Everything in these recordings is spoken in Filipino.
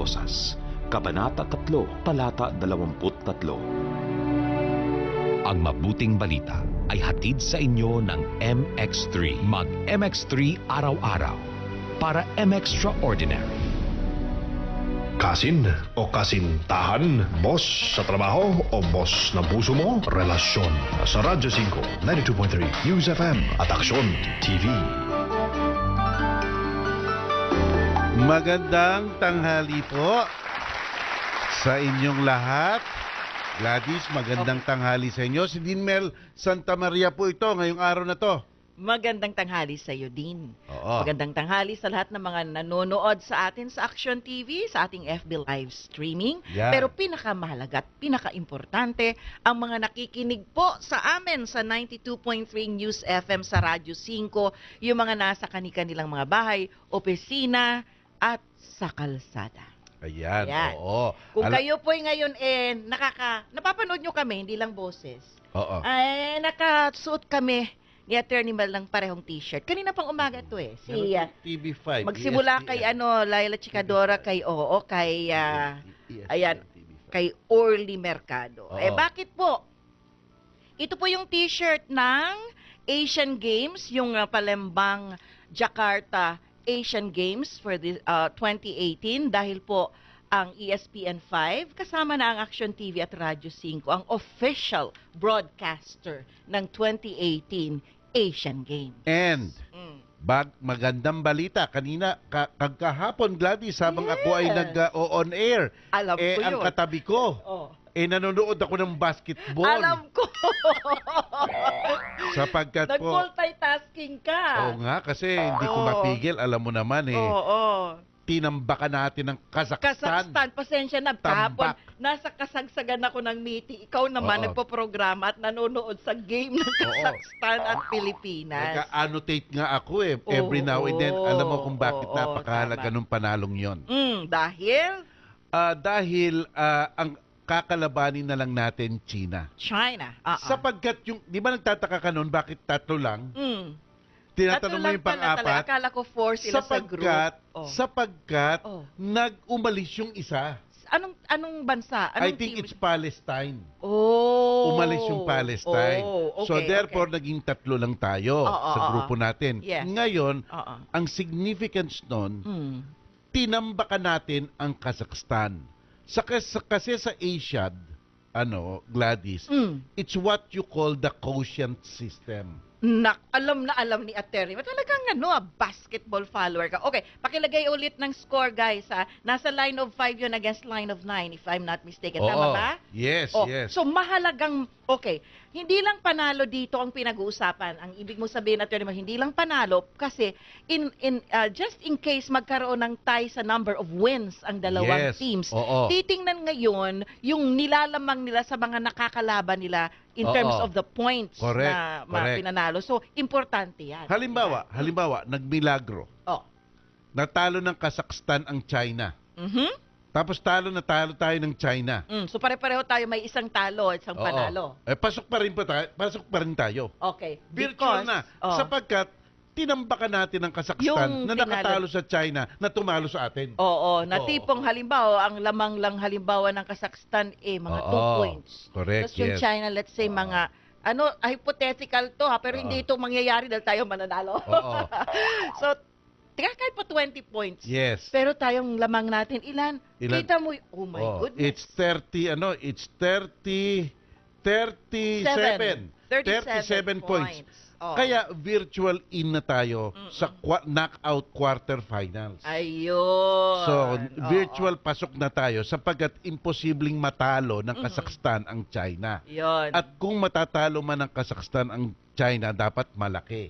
Kolosas, Kabanata 3, Talata 23. Ang mabuting balita ay hatid sa inyo ng MX3. Mag-MX3 araw-araw para M-Extraordinary. Kasin o kasintahan, boss sa trabaho o boss ng puso mo, relasyon. Sa Radyo 5, 92.3 News FM at Aksyon TV. Magandang tanghali po sa inyong lahat. Gladys, magandang tanghali sa inyo. Si Dinmel Santa Maria po ito ngayong araw na to. Magandang tanghali sa iyo din. Oo. Magandang tanghali sa lahat ng mga nanonood sa atin sa Action TV, sa ating FB live streaming. Yan. Pero pinakamahalaga at pinakaimportante, ang mga nakikinig po sa amin sa 92.3 News FM sa Radyo 5, yung mga nasa kanilang mga bahay, opisina at sa kalsada. Ayan, Ayan. oo. Kung kayo po ngayon napapanood nyo kami, hindi lang boses. Oo. Ay, nakasuot kami ni Attorney Mel ng parehong t-shirt. Kanina pang umaga to eh. Si TV5. magsimula ESPN. kay Laila Chicadora, kay kay ESPN, ayan, TV5. kay Orly Mercado. Oo. Bakit po? Ito po yung t-shirt ng Asian Games, yung Palembang Jakarta Asian Games for the 2018 dahil po ang ESPN5 kasama na ang Action TV at Radyo 5 ang official broadcaster ng 2018 Asian Games. And magandang balita kanina kagkahapon, Gladys, habang ako ay Yes. nag-on air. Alam ko ang yun. katabi ko. Oh. Nanonood ako ng basketball. Alam ko. Sapagkat po, Nag-multitasking ka. oo nga, kasi hindi ko Oo. mapigil. Alam mo naman Oo. tinambakan natin ng Kazakhstan. Kazakhstan, pasensya na. Kahapon, Tambak. nasa kasagsagan ako ng meeting. Ikaw naman, Oo. nagpo-programa at nanonood sa game ng Kazakhstan at Pilipinas. Nag-annotate nga ako every now and then. Alam mo kung bakit Oo, napakahalaga tama. ng panalong yon. Dahil Dahil ang kakalabanin na lang natin China. China. Sapagkat yung, di ba nagtataka ka nun, bakit tatlo lang? Tatlo Tinatanong mo lang yung pala talaga. pang-apat? Akala ko 4 sila sa group. Sapagkat Oh. nag-umalis yung isa. Anong bansa? I Anong think team? it's Palestine. Oh. Umalis yung Palestine. Oh, okay, So therefore, okay. naging tatlo lang tayo sa grupo natin. Yes. Ngayon, Oo. ang significance nun, Mm. tinambakan natin ang Kazakhstan. Kasi sa Asiad, Gladys, it's what you call the quotient system. Alam na alam ni Attorney. Talagang basketball follower ka. Okay, pakilagay ulit ng score, guys. Nasa line of 5 yun against line of 9, if I'm not mistaken. Tama Oo. ba? Yes, Oh, yes. So mahalagang, okay, hindi lang panalo dito ang pinag-uusapan. Ang ibig mo sabihin, Attorney, hindi lang panalo kasi just in case magkaroon ng tie sa number of wins ang dalawang Yes, teams. oo. Titingnan ngayon yung nilalamang nila sa mga nakakalaban nila in Oo. terms of the points Correct, na correct. pinanalo. So, importante yan. Halimbawa, nagmilagro. Oh. Natalo ng Kazakhstan ang China. Mhm. Tapos talo tayo ng China. So, pare-pareho tayo may isang talo at isang Oo. panalo. Pasok pa rin tayo. Okay. Virtual Because- na. Oh. Sapagkat tinambakan natin ang Kazakhstan Yung na nakatalo sa China na tumalo sa atin. Oo, na Oo. tipong halimbawa, ang lamang lang halimbawa ng Kazakhstan mga 2 Oo, points. correct, Tapos yung yes. China, let's say mga, hypothetical to pero Oo. hindi ito mangyayari dahil tayo mananalo. Oo. So, kahit po 20 points. Yes. Pero tayong lamang natin, ilan? Ilan? Kita mo, oh my Oh, goodness. it's 37 points. Oh. Kaya virtual in na tayo sa knockout quarterfinals. Ayun. So, Oo. virtual pasok na tayo sapagkat imposibleng matalo ng Kazakhstan ang China. Yun. At kung matatalo man ng Kazakhstan ang China, dapat malaki.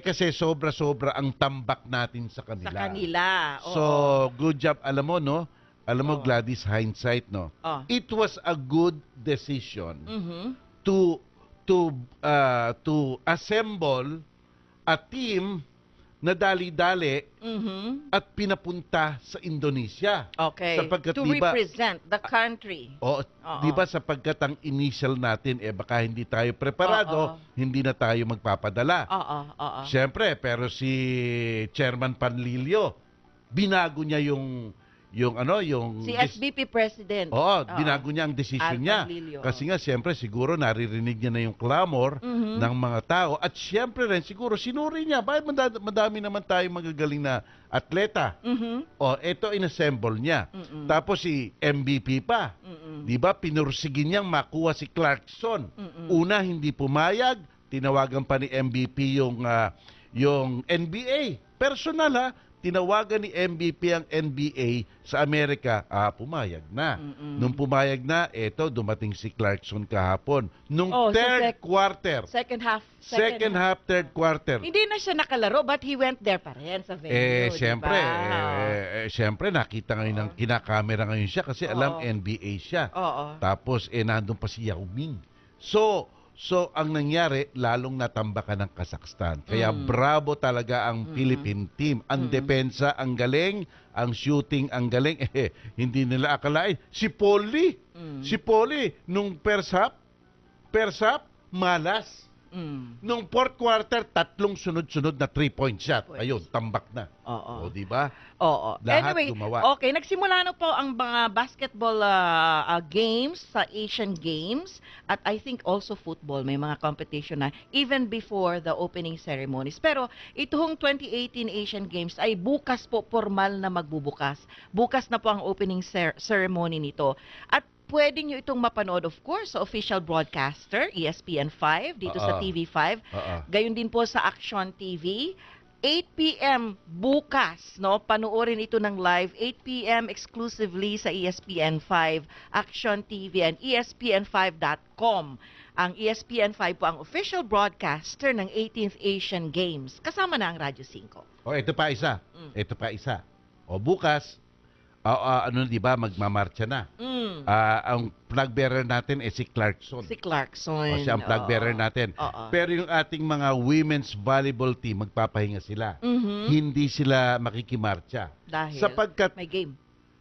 Kasi sobra-sobra ang tambak natin sa kanila. Sa kanila. Oo. So, good job. Alam mo, no? Alam mo, Gladys, hindsight, no? Oh. It was a good decision to assemble a team na dali-dali at pinapunta sa Indonesia. Okay. Sapagkat To diba, represent the country. Oo. Di ba sapagkat ang initial natin, baka hindi tayo preparado, hindi na tayo magpapadala. Oo. Siyempre, pero si Chairman Panlilio, binago niya yung yung Si SBP President. Oo, binago niya ang desisyon Al niya. Paglilio. Kasi nga, siyempre, siguro naririnig niya na yung clamor ng mga tao. At siyempre rin, siguro, sinuri niya. Bakit madami naman tayong magagaling na atleta? O, ito, inassemble niya. Tapos si MVP pa. Di ba, pinursigin niyang makuha si Clarkson. Una, hindi pumayag. Tinawagan pa ni MVP yung NBA. Personal, ha? Tinawagan ni MVP ang NBA sa Amerika, pumayag na. Nung pumayag na, dumating si Clarkson kahapon. Nung third quarter. Second half, third quarter. Hindi na siya nakalaro, but he went there pa rin sa venue, Siyempre, diba? siyempre, nakita ngayon ng kinakamera ngayon siya kasi alam NBA siya. Oo. Tapos, nandun pa si Yao Ming. So, ang nangyari, lalong natambakan ng Kazakhstan. Kaya bravo talaga ang Philippine team. Ang depensa, ang galing. Ang shooting, ang galing. Hindi nila akalain. Si Polly, nung first half, malas. Nung fourth quarter, 3 sunod-sunod na 3-point shot. Ayun, tambak na. O, di ba? Oo. Lahat Anyway, gumawa. okay, nagsimula na po ang mga basketball games sa Asian Games at I think also football. May mga competition na even before the opening ceremonies. Pero itong 2018 Asian Games ay bukas po formal na magbubukas. Bukas na po ang opening ceremony nito. At pwede nyo itong mapanood, of course, sa official broadcaster, ESPN5, dito sa TV5. Gayon din po sa Action TV. 8 p.m. bukas, no? Panoorin ito ng live. 8 p.m. exclusively sa ESPN5, Action TV, and ESPN5.com. Ang ESPN5 po ang official broadcaster ng 18th Asian Games. Kasama na ang Radyo 5. Ito pa isa. Ito pa isa. Bukas, di ba, magmamarcha na. Ang flag bearer natin si Clarkson. Si Clarkson. Siya ang flag bearer natin. Pero yung ating mga women's volleyball team, magpapahinga sila. Hindi sila makikimarcha. Dahil may game.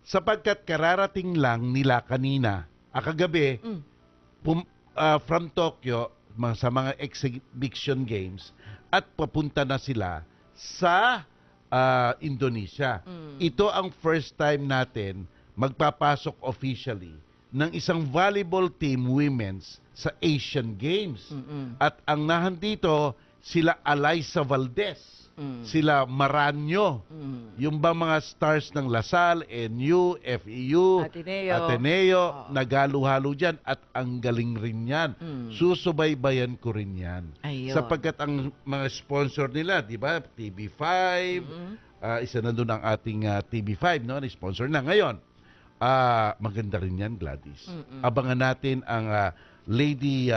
Sapagkat kararating lang nila kanina, kagabi, from Tokyo, sa mga exhibition games, at papunta na sila sa Indonesia. Ito ang first time natin magpapasok officially ng isang volleyball team women's sa Asian Games. At ang nahandito, sila Alyssa Valdez, sila Maranyo, yung ba mga stars ng Lasal, NU, FEU, Ateneo, nagalo-halo dyan at ang galing rin yan. Susubaybayan ko rin yan. Sapagkat ang mga sponsor nila, di ba, TV5, isa na doon ang ating TV5, no? Sponsor na ngayon. Maganda rin yan, Gladys. Abangan natin ang lady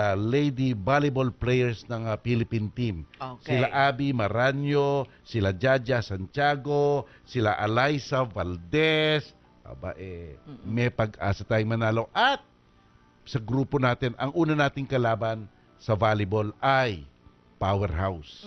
volleyball players ng Philippine team. Sila Abby Maranyo, sila Jaja Santiago, sila Alyssa Valdez. May pag-asa tayong manalo. At sa grupo natin, ang una nating kalaban sa volleyball ay Powerhouse.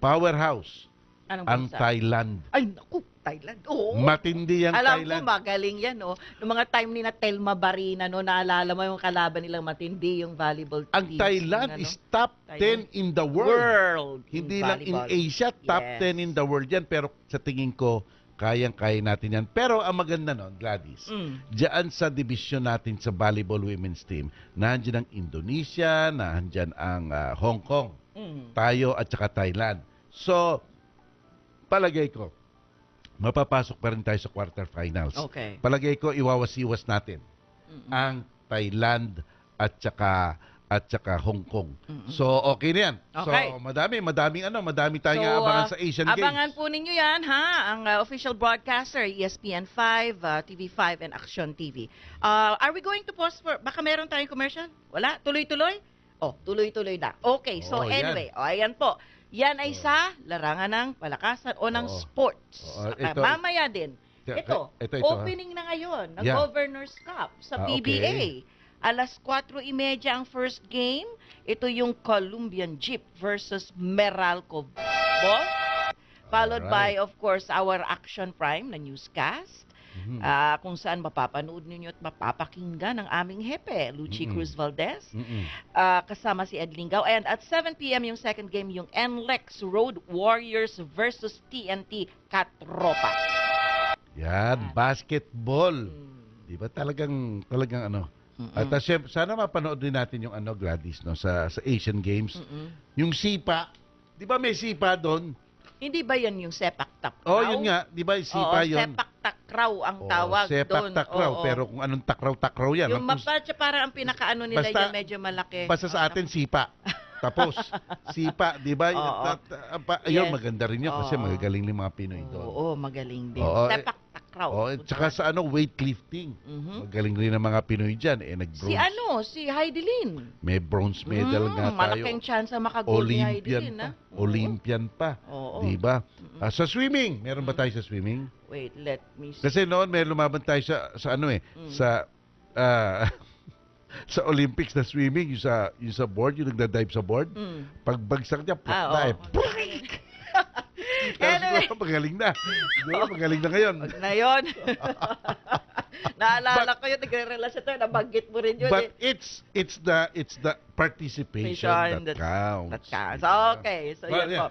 Powerhouse. Ang Thailand. Ay, naku, Thailand. Oo. Matindi ang Alam Thailand. ko, magaling yan, no? Noong mga time ni na Telma Barina, no? Naalala mo yung kalaban nilang matindi, yung volleyball team. Ang Thailand is top 10 in the world. Hindi lang in Asia, top 10 in the world yan. Pero sa tingin ko, kayang-kaya natin yan. Pero ang maganda nun, Gladys, diyan sa division natin sa volleyball women's team, nandiyan ang Indonesia, nandiyan ang Hong Kong, tayo at saka Thailand. So, palagay ko, mapapasok pa rin tayo sa quarterfinals. Okay. Palagay ko, iwawas-iwas natin ang Thailand at saka Hong Kong. So, okay na yan. Okay. So, madami tayong abangan sa Asian Games. Abangan po ninyo yan, ha? Ang official broadcaster, ESPN5, TV5, and Action TV. Are we going to pause for, baka meron tayong commercial? Wala? Tuloy-tuloy? Tuloy-tuloy na. Okay, so anyway, ayan po. Yan ay sa larangan ng palakasan o ng sports. Mamaya din. Ito, opening na ngayon ng Governor's Cup sa PBA. Alas 4:30 ang first game. Ito yung Colombian Jeep versus Meralco Ball. Followed by, of course, our Action Prime na newscast. Kung saan mapapanood ninyo at mapapakinggan ang aming hepe, Luchi Cruz Valdez. Kasama si Ed Lingaw. And at 7 p.m. yung second game, yung NLEX Road Warriors versus TNT Katropa. Yan, basketball. Mm. Di ba talagang ano. Mm-mm. At syempre, sana mapanood din natin yung Gladys, no, sa Asian Games. Mm-mm. Yung sipa. Di ba may sipa doon? Hindi ba yan yung sepak takraw? Oh, yun nga. Di ba yung sipa Oo, yun? sepak takraw ang tawag sepak doon. takraw. Oo. Pero kung anong takraw yan. Yung parang ang pinakaano nila Basta- yan, medyo malaki. Basta sa atin, sipa. Tapos, sipa, di ba? Oo. Ayun, Yes. maganda rin yun kasi Oo. magagaling yung mga Pinoy doon. Oo, magaling din. Oo, Sepak takraw. Oh, tsaka sa weightlifting. Mhm. Magaling rin ang mga Pinoy dyan. Nag-bronze. Si Heidi Lin. May bronze medal nga tayo. Malaking chance na makagold ni Heidi Olympian Lin, pa. ha? Olympian pa. Oo. Di ba? Sa swimming, meron ba tayo sa swimming? Wait, let me see. Kasi noon may lumaban tayo sa sa sa Olympics na swimming, yung sa board, yung nagda-dive sa board. Mm. Pagbagsak niya, put Ah, na oo. eh. Anyway. Siguro magaling na. Siguro magaling na ngayon. Na yun. Naalala ko yun, nagre-relasyon tayo, nabanggit mo rin yun. But it's the participation that counts. That counts. Diba? Okay, so Well, yun yeah. po.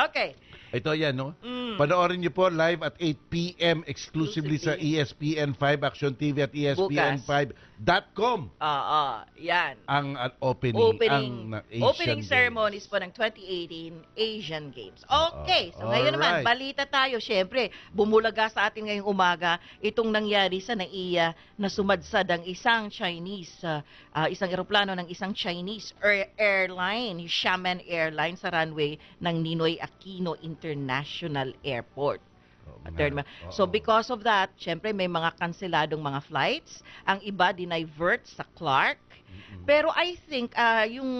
Okay. Ito yan, no? Mm. Panoorin niyo po live at 8 p.m. exclusively sa ESPN 5 Action TV at ESPN5.com Oo, yan. ang opening Opening Asian ceremonies Games. po ng 2018 Asian Games. Okay, so ngayon naman, alright. balita tayo. Siyempre, bumulaga sa atin ngayong umaga itong nangyari sa NAIA na sumadsad ang isang eroplano ng isang Chinese airline, Xiamen Airline sa runway ng Ninoy Aquino International Airport. Attorney. So because of that, syempre may mga kanseladong mga flights. Ang iba dinivert sa Clark. Pero I think yung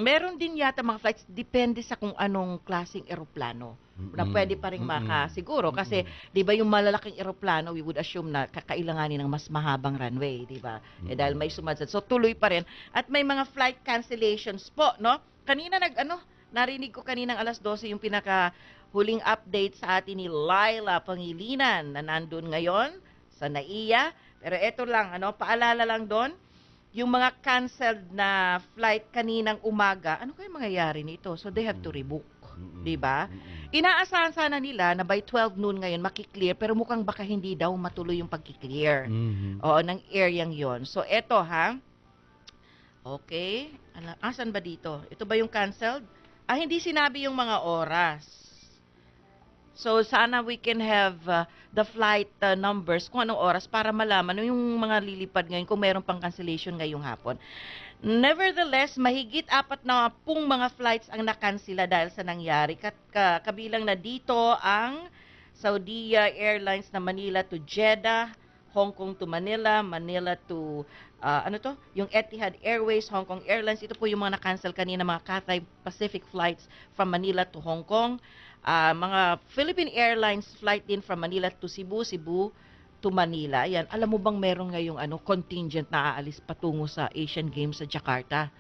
meron din yata mga flights depende sa kung anong klaseng eroplano na pwede pa rin makasiguro kasi 'di ba yung malalaking eroplano we would assume na kakailanganin ng mas mahabang runway, 'di ba? Dahil may sumadsad. So tuloy pa rin at may mga flight cancellations po, no? Kanina narinig ko kaninang 12:00 yung huling update sa atin ni Laila Pangilinan na nandun ngayon sa NAIA. Pero eto lang, paalala lang doon, yung mga canceled na flight kaninang umaga, ano kaya mangyayari nito? So they have to rebook, di ba? Inaasahan sana nila na by 12 noon ngayon makiklear, pero mukhang baka hindi daw matuloy yung pagkiklear. Oo, ng areang yon. So eto ha, okay, asan ba dito? Ito ba yung canceled? Hindi sinabi yung mga oras. So, sana we can have the flight numbers kung anong oras para malaman yung mga lilipad ngayon kung meron pang cancellation ngayong hapon. Nevertheless, mahigit 40 mga flights ang nakansela dahil sa nangyari. Kabilang na dito ang Saudia Airlines na Manila to Jeddah, Hong Kong to Manila, Manila to yung Etihad Airways, Hong Kong Airlines. Ito po yung mga na-cancel kanina, mga Cathay Pacific flights from Manila to Hong Kong. Mga Philippine Airlines flight din from Manila to Cebu, Cebu to Manila. Yan, alam mo bang meron ngayong contingent na aalis patungo sa Asian Games sa Jakarta?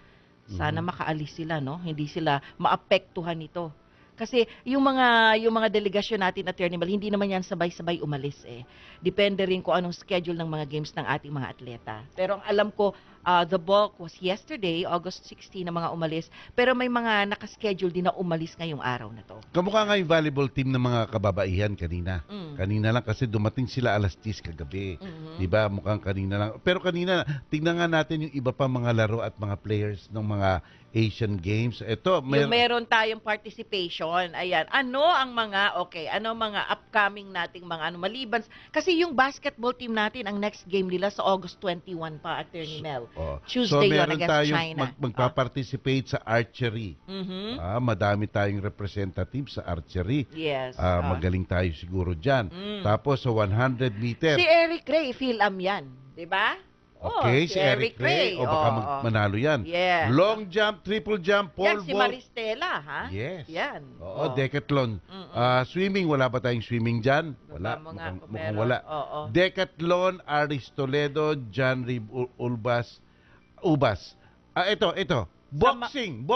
Sana makaalis sila, no? Hindi sila maapektuhan nito. Kasi yung mga delegasyon natin na Attorney Mal, hindi naman yan sabay-sabay umalis eh. Depende rin kung anong schedule ng mga games ng ating mga atleta. Pero ang alam ko, the bulk was yesterday, August 16 na mga umalis. Pero may mga nakaschedule din na umalis ngayong araw na to. Kamukha nga yung volleyball team ng mga kababaihan kanina. Kanina lang kasi dumating sila 10:00 kagabi. Di ba? Mukhang kanina lang. Pero kanina, tingnan nga natin yung iba pa mga laro at mga players ng mga Asian Games. Ito, Yung meron tayong participation. Ayan. Ano mga upcoming nating mga maliban. Kasi yung basketball team natin, ang next game nila sa August 21 pa, Attorney Mel. Tuesday so, yun meron against tayong China. magpa-participate sa archery. Madami tayong representative sa archery. Yes. Magaling tayo siguro dyan. Tapos sa 100 meter. Si Eric Ray, Phil-Am yan. Di ba? Okay, si Eric Ray. O baka manalo yan. Yes. Long jump, triple jump, pole Yan, si vault. Maristela, ha? Yes. Yan. Decathlon. Swimming, wala ba tayong swimming dyan? Wala. Baka nga, kung Mukhang meron. wala. Oo. Decathlon, Aristoledo, John Reeb Ubas. Ito. Boxing.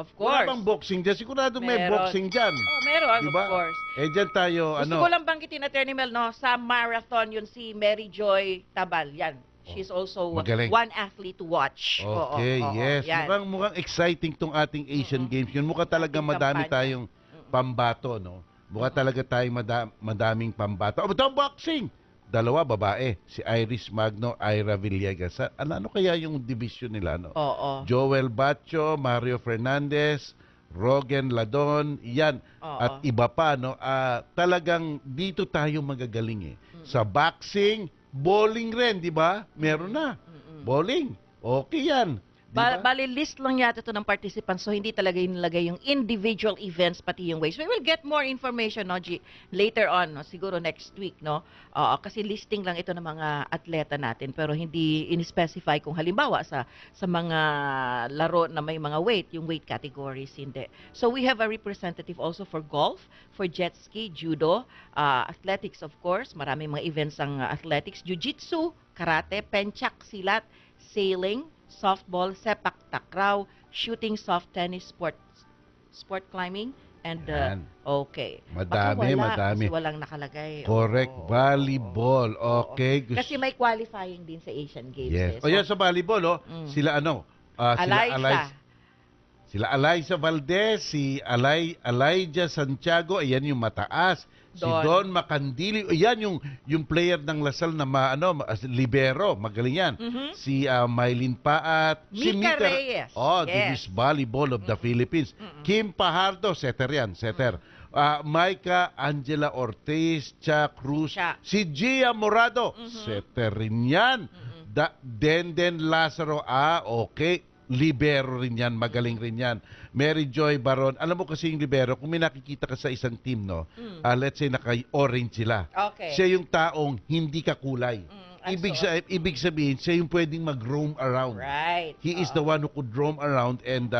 Of course. Wala bang boxing dyan? Sigurado may Meron. boxing dyan. Meron, Diba? of course. Dyan tayo, Gusto ko lang banggitin, Attorney Mel, no? Sa marathon, yun si Mary Joy Tabal. Yan. She's also Magaling. one athlete to watch. Okay, yes. Yan. Mukhang exciting tong ating Asian Games. Yun, mukha talaga Ating madami kampanya. tayong pambato, no? Mukha talaga tayong madaming pambato. Ito, boxing! dalawa babae, si Iris Magno, Ira Villegas. Ano kaya yung division nila, no? Oo. Joel Bacho, Mario Fernandez, Rogen Ladon, yan. Oo. At iba pa, no? Talagang dito tayo magagaling eh. Sa boxing, bowling rin, di ba? Meron na. Bowling, okay yan. Di ba? Bali, list lang yata ito ng participants, so hindi talaga nilagay yung individual events, pati yung ways. We will get more information, no, G, later on, no, siguro next week, no? Kasi listing lang ito ng mga atleta natin, pero hindi in-specify kung halimbawa sa mga laro na may mga weight, yung weight categories, hindi. So we have a representative also for golf, for jet ski, judo, athletics of course, maraming mga events ang athletics, jiu-jitsu, karate, penchak, silat, sailing, softball, sepak takraw, shooting, soft tennis, sport climbing, and Yan. okay. Madami, Baka wala, madami. Kasi walang nakalagay. Correct. Oo. Volleyball. Okay. Kasi may qualifying din sa Asian Games. Yes. Eh. O yan sa volleyball, oh. Sila Sila Eliza Valdez, si Elijah Santiago, ayan yung mataas. Si Don Macandili, ayan yung player ng Lasal na libero, magaling yan. Si Mylene Paat, si Mika Reyes. The Yes. Miss Volleyball of the Philippines. Kim Pajardo, setter yan, setter. Maika Angela Ortiz, Cha Cruz, si Gia Morado, setter rin yan. Denden Lazaro, okay. Libero rin yan, magaling rin yan. Mary Joy Baron, alam mo kasi yung libero, kung may nakikita ka sa isang team, no, let's say naka-orange sila. Okay. Siya yung taong hindi kakulay. Ibig sabihin, siya yung pwedeng mag-roam around. Right. He is the one who could roam around and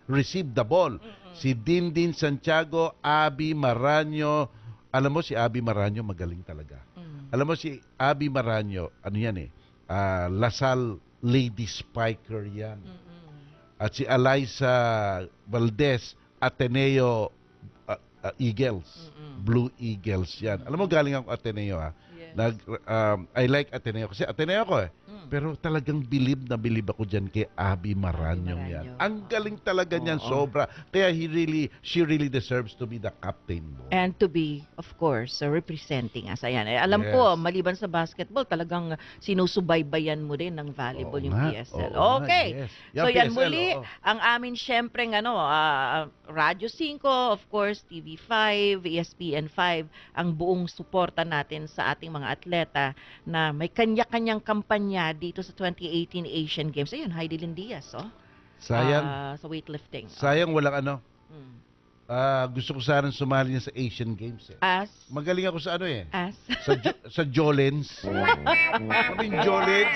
receive the ball. Si Dindin Santiago, Abby Maranyo, alam mo si Abby Maranyo, magaling talaga. Alam mo si Abby Maranyo, ano yan Lasal Lady Spiker yan. At si Eliza Valdez, Ateneo Eagles. Blue Eagles yan. Alam mo, galing ako Ateneo Yes. I like Ateneo kasi Ateneo ko eh. Pero talagang bilib ako dyan kay Abby Maranyo yan. Ang galing talaga niyan, sobra. Kaya she really deserves to be the captain mo. And to be, of course, representing us. Ayan. Alam ko, maliban sa basketball, talagang sinusubaybayan mo din ng volleyball yung PSL. Okay. Yes. So yan PSL, muli, ang amin syempre Radyo 5, of course, TV5, ESPN5, ang buong suporta natin sa ating mga atleta na may kanya-kanyang kampanya dito sa 2018 Asian Games. Ayun, Heidelin Diaz, Sayang. sa weightlifting. Sayang walang gusto ko sanang sumali niya sa Asian Games eh. Magaling ako sa sa Jolens. Ano yung Jolens?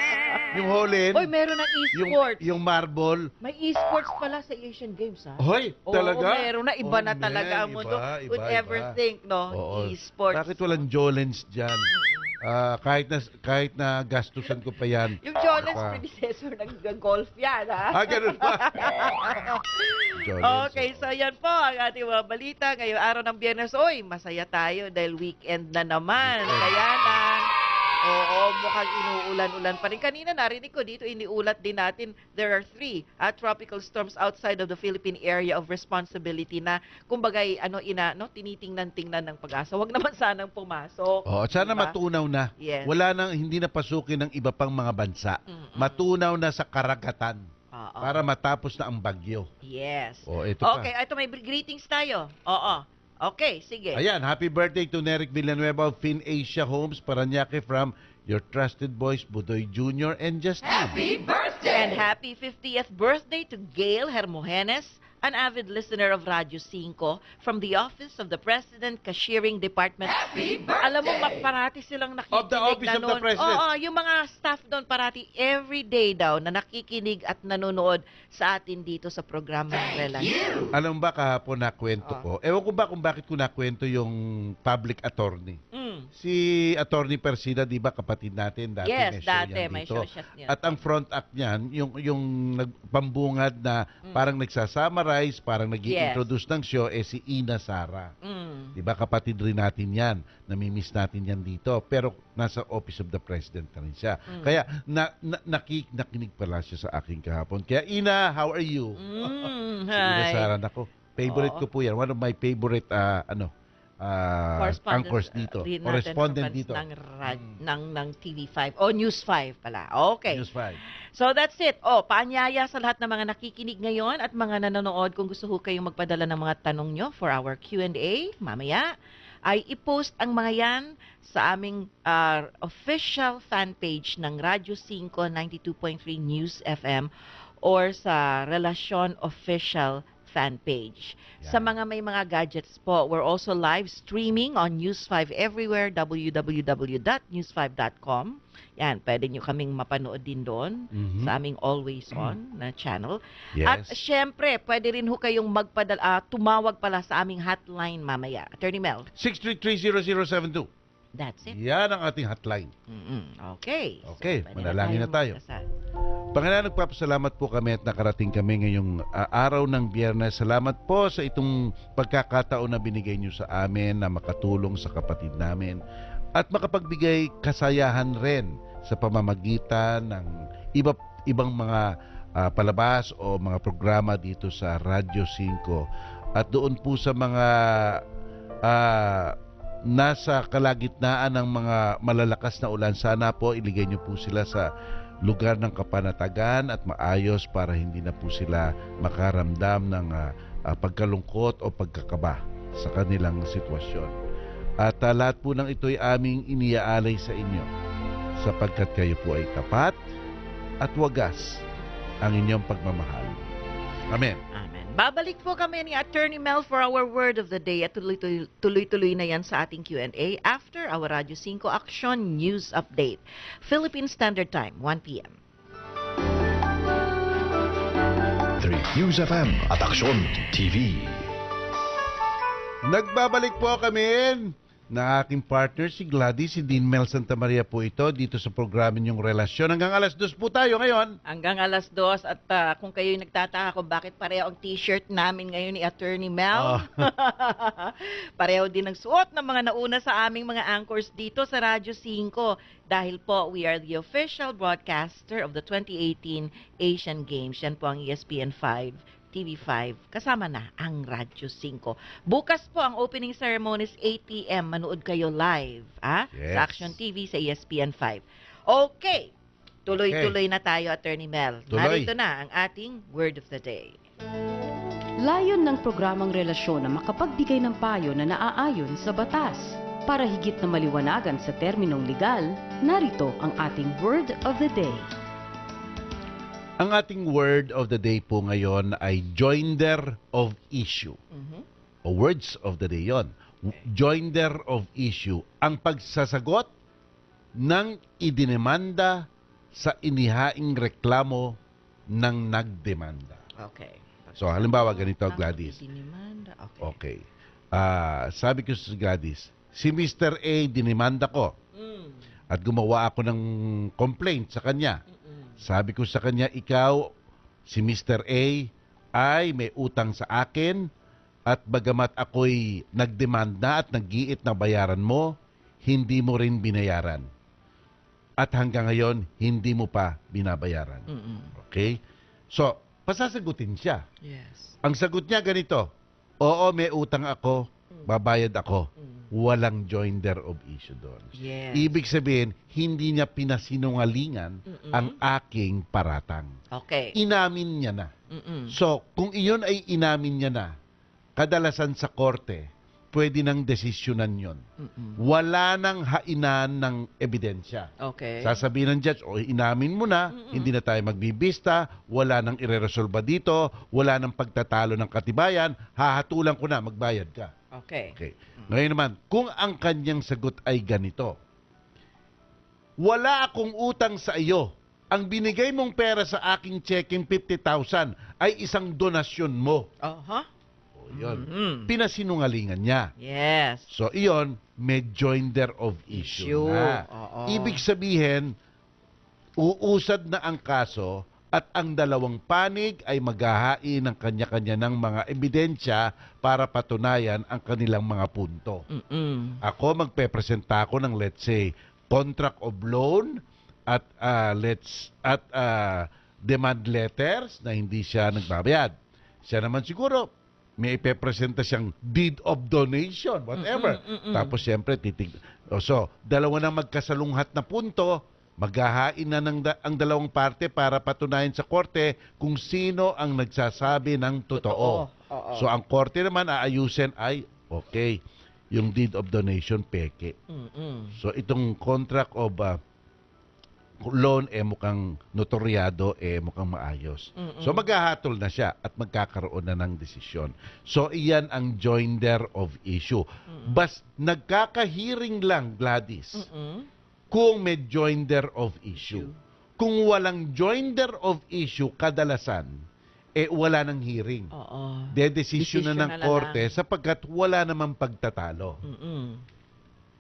Yung Holland. Oy, meron ng e-sports. Yung marble. May e-sports pala sa Asian Games, Hoy, talaga? Meron na. Iba na talaga ang mundo. Would ever think, no? E-sports. Bakit walang Jolens dyan? Kahit na gastusan ko pa yan. Yung Jolens predecessor ng golf yan, ha? Ganun ba? Okay, so yan po ang ating mga balita. Ngayong araw ng Biyernes, masaya tayo dahil weekend na naman. Kaya lang, mukhang inuulan-ulan pa rin. Kanina narinig ko dito, iniulat din natin, there are 3 tropical storms outside of the Philippine area of responsibility na, kumbagay, tinitingnan-tingnan ng pag-asa. Huwag naman sanang pumasok. Sana matunaw na. Yes. Wala nang, hindi na pasukin ng iba pang mga bansa. Matunaw na sa karagatan. Para matapos na ang bagyo. Yes. Ito pa. Okay, ito may greetings tayo. Okay, sige. Ayan, happy birthday to Neric Villanueva of FinAsia Homes, Paranaque, from your trusted boys, Budoy Jr. and Justin. Happy birthday! And happy 50th birthday to Gail Hermogenes, an avid listener of Radyo 5 from the Office of the President Cashiering Department. Happy birthday! Alam mo, parati silang nakikinig Of the Office of the President. Yung mga staff doon parati every day daw na nakikinig at nanonood sa atin dito sa programa ng Relasyon. Alam ba kahapon na kwento ko? Ewan ko ba kung bakit ko nakwento yung public attorney. Si Attorney Persida, di ba kapatid natin? Dati Yes, may show dati yan may dito. show siya niyan. At ang front act niyan, yung pambungad na parang nagsasummarize, parang nag-i-introduce ng show, si Ina Sara. Di ba kapatid rin natin yan? Namimiss natin yan dito. Pero nasa Office of the President na rin siya. Kaya nakinig pala siya sa akin kahapon. Kaya Ina, how are you? Si Ina Hi. Sara, nako. Favorite ko po yan. One of my favorite anchors dito. din natin Correspondent fans dito. ng TV5 o News 5 pala. Okay. News 5. So that's it. Paanyaya sa lahat ng mga nakikinig ngayon at mga nanonood, kung gusto ho kayong magpadala ng mga tanong nyo for our Q&A mamaya, ay i-post ang mga yan sa aming official fan page ng Radyo 5 92.3 News FM or sa Relasyon Official fan page. Sa Yan. mga may mga gadgets po, we're also live streaming on News 5 everywhere, www.news5.com. Yan, pwede nyo kaming mapanood din doon Mhm. sa aming Always On na channel. Yes. At syempre, pwede rin ho kayong tumawag pala sa aming hotline mamaya. Attorney Mel, 633-0072. that's it. Yan ang ating hotline. Okay. Okay, pwede manalangin na tayo. magdasal. Panginoon, nagpapasalamat po kami at nakarating kami ngayong araw ng Biyernes. Salamat po sa itong pagkakataon na binigay niyo sa amin na makatulong sa kapatid namin at makapagbigay kasayahan rin sa pamamagitan ng ibang mga palabas o mga programa dito sa Radyo 5. At doon po sa mga nasa kalagitnaan ng mga malalakas na ulan, sana po iligay niyo po sila sa lugar ng kapanatagan at maayos para hindi na po sila makaramdam ng pagkalungkot o pagkakaba sa kanilang sitwasyon. At lahat po ng ito'y aming iniaalay sa inyo sapagkat kayo po ay tapat at wagas ang inyong pagmamahal. Amen. Amen. Babalik po kami ni Attorney Mel for our word of the day at tuloy-tuloy na yan sa ating Q&A after our Radyo 5 Action News Update. Philippine Standard Time, 1 p.m. 3 News FM at Aksyon TV. Nagbabalik po kami na aking partner si Gladys, si Dean Mel Santa Maria po ito dito sa programa niyong Relasyon. Hanggang alas 2 po tayo ngayon. Hanggang alas 2 at kung kayo'y nagtataka kung bakit pareho ang t-shirt namin ngayon ni Attorney Mel. Pareho din ang suot ng mga nauna sa aming mga anchors dito sa Radyo 5 dahil po we are the official broadcaster of the 2018 Asian Games. Yan po ang ESPN 5. TV5, kasama na ang Radyo 5. Bukas po ang opening ceremonies 8 p.m. Manood kayo live Yes. sa Action TV sa ESPN 5. Okay, tuloy-tuloy na tayo, Attorney Mel. Tuloy. Narito na ang ating Word of the Day. Layon ng programang relasyon na makapagbigay ng payo na naaayon sa batas. Para higit na maliwanagan sa terminong legal, narito ang ating Word of the Day. Ang ating word of the day po ngayon ay joinder of issue. O words of the day yon. Joinder of issue. Ang pagsasagot ng idinemanda sa inihaing reklamo ng nagdemanda. Okay. So, halimbawa ganito, Gladys. Dinimanda. Okay. Okay. Sabi ko sa Gladys, si Mr. A dinimanda ko at gumawa ako ng complaint sa kanya. Sabi ko sa kanya, ikaw, si Mr. A, ay may utang sa akin at bagamat ako'y nagdemanda at nag-iit na bayaran mo, hindi mo rin binayaran. At hanggang ngayon, hindi mo pa binabayaran. Okay? So, pasasagutin siya. Yes. Ang sagot niya ganito, oo, may utang ako, babayad ako. Walang joinder of issue doon. Yes. Ibig sabihin, hindi niya pinasinungalingan ang aking paratang. Okay. Inamin niya na. So, kung iyon ay inamin niya na, kadalasan sa korte, pwede nang desisyonan yon. Wala nang hainan ng ebidensya. Okay. Sasabihin ng judge, o inamin mo na, hindi na tayo magbibista, wala nang ireresolba dito, wala nang pagtatalo ng katibayan, hahatulan ko na, magbayad ka. Okay. Okay. Ngayon naman, kung ang kanyang sagot ay ganito, wala akong utang sa iyo. Ang binigay mong pera sa aking checking 50,000 ay isang donasyon mo. Uh-huh. O yun. Pinasinungalingan niya. Yes. So iyon, may joinder of issue na. Oo. Ibig sabihin, uusad na ang kaso at ang dalawang panig ay maghahain ng kanya-kanya ng mga ebidensya para patunayan ang kanilang mga punto. Ako magpepresenta ako ng, let's say, contract of loan at demand letters na hindi siya nagbabayad. Siya naman siguro may ipepresenta siyang deed of donation, whatever. Tapos siyempre, so, dalawa na magkasalunghat na punto, maghahain na ang dalawang parte para patunayan sa korte kung sino ang nagsasabi ng totoo. Oo. So, ang korte naman aayusin ay, okay, yung deed of donation, peke. So, itong contract of loan, mukhang notaryado, mukhang maayos. So, maghahatol na siya at magkakaroon na ng desisyon. So, iyan ang joinder of issue. Bas, nagkakahearing lang, Gladys, kung may joinder of issue. Kung walang joinder of issue, kadalasan, wala ng hearing. Oo. Dedesisyon na ng Desisyon na korte lang. sapagkat wala namang pagtatalo.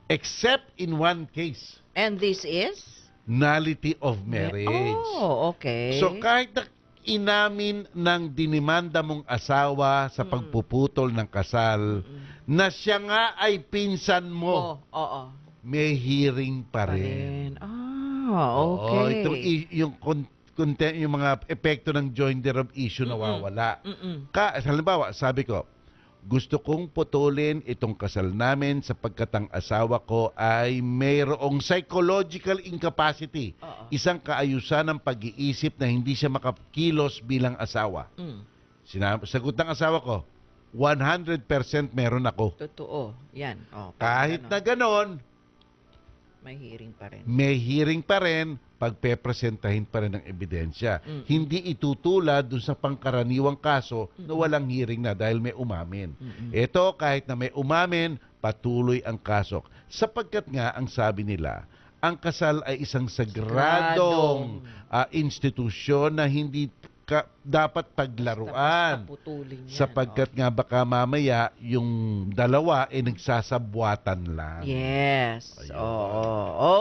Except in one case, And this is? nullity of marriage. Oh, okay. So kahit na inamin ng dinimanda mong asawa sa pagpuputol ng kasal na siya nga ay pinsan mo, Oo. may hearing pa rin. Oo, Okay. yung yung mga epekto ng joinder of issue nawawala. Halimbawa, sabi ko, gusto kong putulin itong kasal namin sapagkat ang asawa ko ay mayroong psychological incapacity. Isang kaayusan ng pag-iisip na hindi siya makakilos bilang asawa. Sagot ng asawa ko, 100% meron ako. Totoo. Yan. Kahit na ganon, may hearing pa rin. may hearing pa rin, pagpepresentahin pa rin ng ebidensya. Hindi itutulad dun sa pangkaraniwang kaso na walang hearing na dahil may umamin. Ito, kahit na may umamin, patuloy ang kaso. Sapagkat nga, ang sabi nila, ang kasal ay isang sagradong institusyon na hindi dapat paglaruan. Paputulin yan. Sapagkat nga baka mamaya yung dalawa nagsasabwatan lang. Yes. Ayun.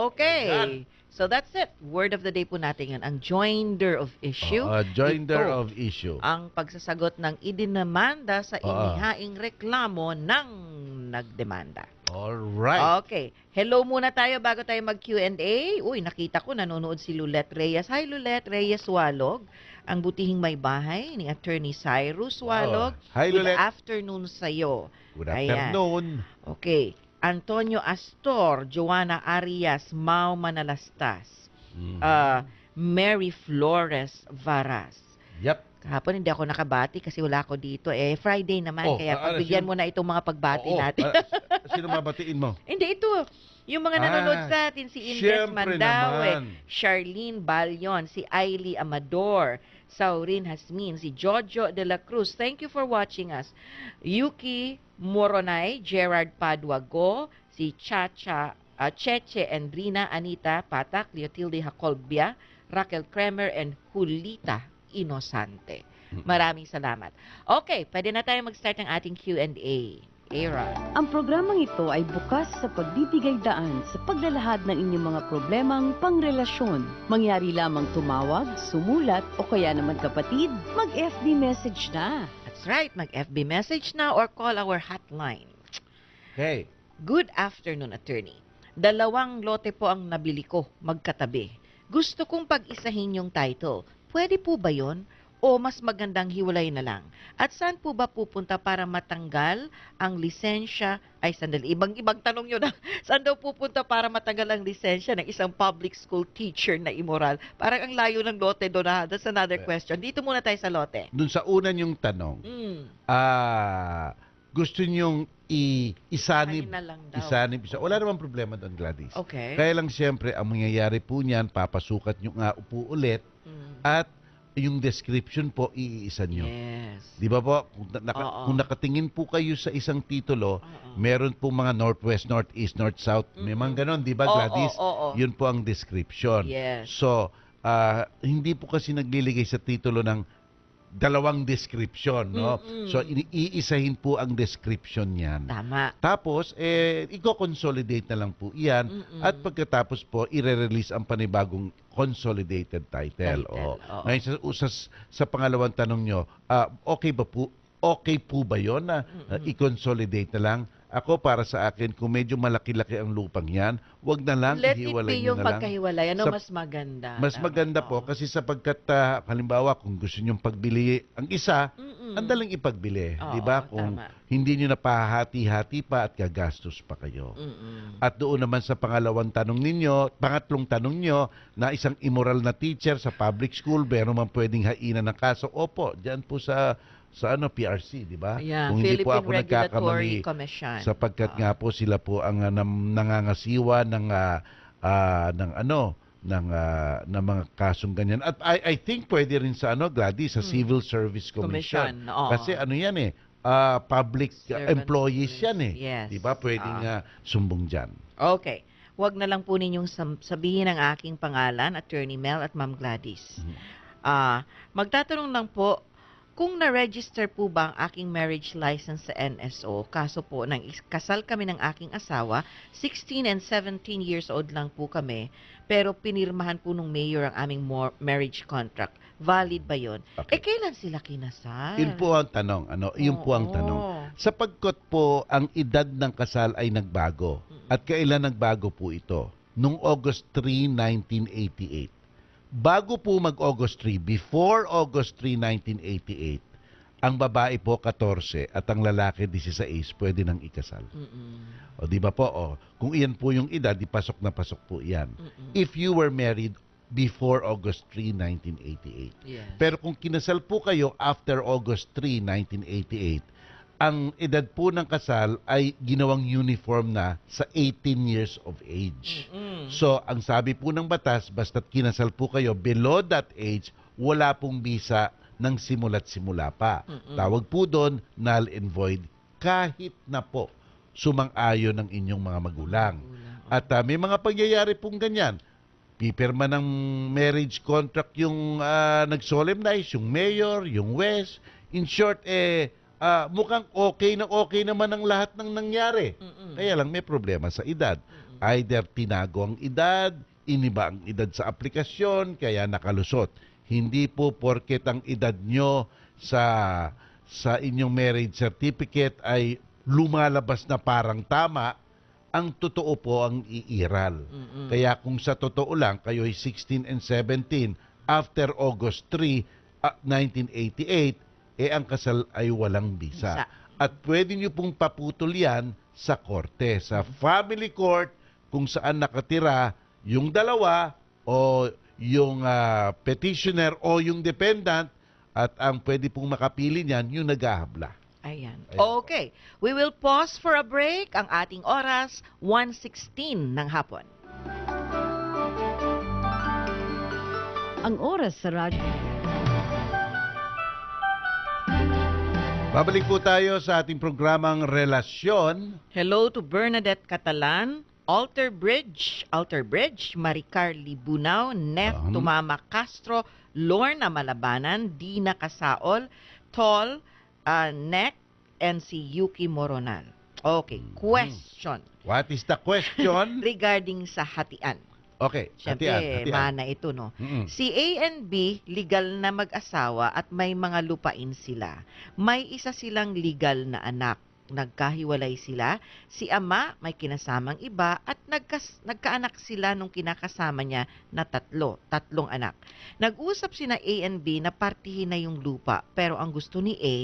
Okay. Ayan. So that's it. Word of the day po natin yan. Ang joinder of issue. Joinder Ito, of issue. ang pagsasagot ng idinamanda sa inihaing reklamo ng nagdemanda. Alright. Okay. Hello muna tayo bago tayo mag-Q&A. Uy, nakita ko nanonood si Lulette Reyes. Hi Lulette Reyes Walog. Ang butihing may bahay ni Attorney Cyrus Walog. Hi, Good Lulette. afternoon sa'yo. Good Ayan. afternoon. Okay. Antonio Astor, Joanna Arias, Mau Manalastas, Mary Flores Varas. Yep. Kahapon hindi ako nakabati kasi wala ako dito. Friday naman, kaya pagbigyan mo na itong mga pagbati natin. Sino mabatiin mo? Hindi, ito. Yung mga nanonood sa atin, si Indes syempre Mandawe, naman. Charlene Balyon, si Ailey Amador, Saurin Hasmin, si Jojo de la Cruz. Thank you for watching us. Yuki Moronay, Gerard Paduago, si Chacha, Cheche Andrina, Anita Patak, Leotilde Jacolbia, Raquel Kremer, and Julita Inosante. Maraming salamat. Okay, pwede na tayo mag-start ng ating Q&A. Aaron. Ang programang ito ay bukas sa pagbibigay daan sa paglalahad ng inyong mga problemang pangrelasyon. Mangyari lamang tumawag, sumulat o kaya naman kapatid, mag-FB message na. That's right, mag-FB message na or call our hotline. Okay. Good afternoon, attorney. 2 lote po ang nabili ko, magkatabi. Gusto kong pag-isahin yung title. Pwede po ba yon? O mas magandang hiwalay na lang? At saan po ba pupunta para matanggal ang lisensya? Ay, sandali. Ibang tanong yun. Saan daw pupunta para matanggal ang lisensya ng isang public school teacher na immoral? Parang ang layo ng lote doon. That's another question. Dito muna tayo sa lote. Doon sa una niyong tanong, gusto niyong isanib. Ayun na lang daw. Isanib. Wala namang problema doon, Gladys. Okay. Kaya lang siyempre, ang mangyayari po niyan, papasukat niyo nga upo ulit at yung description po, iisa nyo. Yes. Di ba po? Oo. Kung nakatingin po kayo sa isang titulo, meron po mga northwest, northeast, north, south. May mga ganon, di ba, Gladys? Oo. Yun po ang description. Yes. So, hindi po kasi nagliligay sa titulo ng 2 description, no? So, iisahin po ang description niyan. Tama. Tapos, i-consolidate na lang po iyan. At pagkatapos po, i-release ang panibagong consolidated title. Oo. Ngayon, sa pangalawang tanong nyo, okay po ba yun na i-consolidate na lang? Ako, para sa akin, kung medyo malaki-laki ang lupang yan, wag na lang, Let it ihiwalay be nyo yung na lang. pagkahiwalay. Ano, Sa- mas maganda. Mas Tama. maganda po Oo. kasi sapagkat halimbawa kung gusto niyo pagbili ang isa, Mm-mm. ang daling ipagbili, Oo, 'di ba? Kung tama. hindi niyo napahati-hati pa at gagastos pa kayo. Mm-mm. At doon naman sa pangalawang tanong ninyo, pangatlong tanong nyo, na isang immoral na teacher sa public school, meron man pwedeng hainan ng kaso. Opo, diyan po sa PRC, 'di ba? Ayan, Kung hindi po Philippine ako Regulatory nagkakamali, Commission. sapagkat Oo. nga po sila po ang nangangasiwa ng mga kasong ganyan. At I think pwede rin sa Gladys, sa Civil Service Commission. Commission, oo. Kasi yan public Servant employees yan eh. Yes. 'Di ba? Pwedeng sumbong diyan. Okay. Huwag na lang po ninyong sabihin ang aking pangalan, Attorney Mel at Ma'am Gladys. Magtatanong lang po, kung na-register po ba ang aking marriage license sa NSO, kaso po, kasal kami ng aking asawa, 16 and 17 years old lang po kami, pero pinirmahan po nung mayor ang aming marriage contract. Valid ba yon? Okay. Kailan sila kinasal? Yun po ang tanong. Yun po ang Oo. tanong. Sapagkat po ang edad ng kasal ay nagbago. At kailan nagbago po ito? Noong August 3, 1988. Bago po mag-August 3, before August 3, 1988, ang babae po 14 at ang lalaki 16 pwede nang ikasal. Mm-mm. O di ba po? Kung iyan po yung edad, di pasok na pasok po iyan. Mm-mm. If you were married before August 3, 1988. Yes. Pero kung kinasal po kayo after August 3, 1988, ang edad po ng kasal ay ginawang uniform na sa 18 years of age. Mm-mm. So, ang sabi po ng batas, basta't kinasal po kayo below that age, wala pong bisa ng simula't simula pa. Mm-mm. Tawag po doon, null and void, kahit na po sumang-ayon ng inyong mga magulang. At may mga pangyayari pong ganyan. Pipirma ng marriage contract yung nag-solemnize, yung mayor, yung west. In short, mukhang okay naman ang lahat ng nangyari. Mm-mm. Kaya lang may problema sa edad. Either tinago ang edad, iniba ang edad sa aplikasyon, kaya nakalusot. Hindi po porket ang edad nyo sa inyong marriage certificate ay lumalabas na parang tama, ang totoo po ang iiral. Mm-mm. Kaya kung sa totoo lang, kayo ay 16 and 17 after August 3, 1988, ang kasal ay walang bisa. At pwede nyo pong paputol yan sa korte, sa family court, kung saan nakatira yung dalawa o yung petitioner o yung dependent, at ang pwede pong makapili niyan yung naghahabla. Ayan. Ayan po. Okay. We will pause for a break. Ang ating oras, 1:16 ng hapon. Ang oras sa radyo. Babalik po tayo sa ating programang Relasyon. Hello to Bernadette Catalan, Alter Bridge, Maricar Libunao, Nef Tumama Castro, Lorna Malabanan, Dina Casaol, Tol, Nek, and si Yuki Moronal. Okay, question What is the question? regarding sa hatian. Okay, Siyempre, hatian. mana ito, no? Mm-mm. Si A and B, legal na mag-asawa at may mga lupain sila. May isa silang legal na anak. Nagkahiwalay sila. Si ama may kinasamang iba at nagkaanak sila nung kinakasama niya na tatlong anak. Nag-usap sina A and B na partihin na yung lupa, pero ang gusto ni A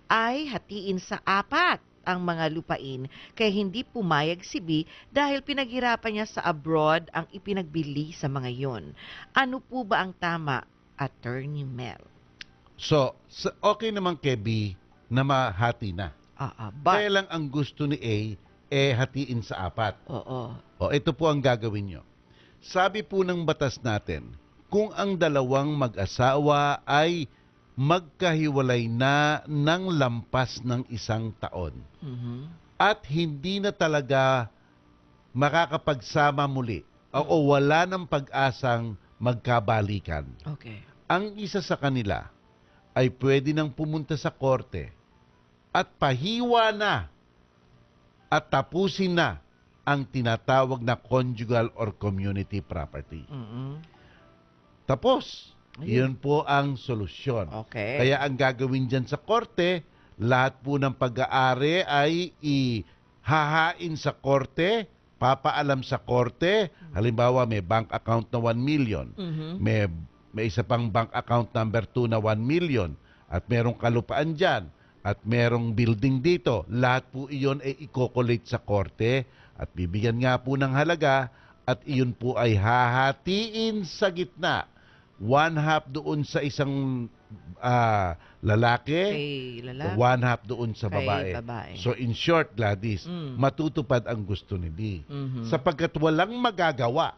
ay hatiin sa 4 ang mga lupain, kaya hindi pumayag si B dahil pinaghirapan niya sa abroad ang ipinagbili sa mga yon. Ano po ba ang tama, Attorney Mel? So, okay naman kay B na mahati na. Kaya lang ang gusto ni A, hatiin sa 4. Oo. O, ito po ang gagawin nyo. Sabi po ng batas natin, kung ang dalawang mag-asawa ay magkahiwalay na ng lampas ng 1 taon Mhm. at hindi na talaga makakapagsama muli o wala ng pag-asang magkabalikan, Okay. ang isa sa kanila ay pwede nang pumunta sa korte at pahiwa na at tapusin na ang tinatawag na conjugal or community property. Mhm. Tapos, Ayun. yun po ang solusyon. Okay. Kaya ang gagawin dyan sa korte, lahat po ng pag-aari ay hahain sa korte, papaalam sa korte, halimbawa may bank account na 1 million, may isa pang bank account number 2 na 1 million, at merong kalupaan dyan, at merong building dito, lahat po iyon ay i-collate sa korte at bibigyan nga po ng halaga at iyon po ay hahatiin sa gitna. 1/2 doon sa isang lalaki, Kay lalaki. 1/2 doon sa Kay babae. babae. So in short, Gladys, matutupad ang gusto ni B. Sapagkat walang magagawa,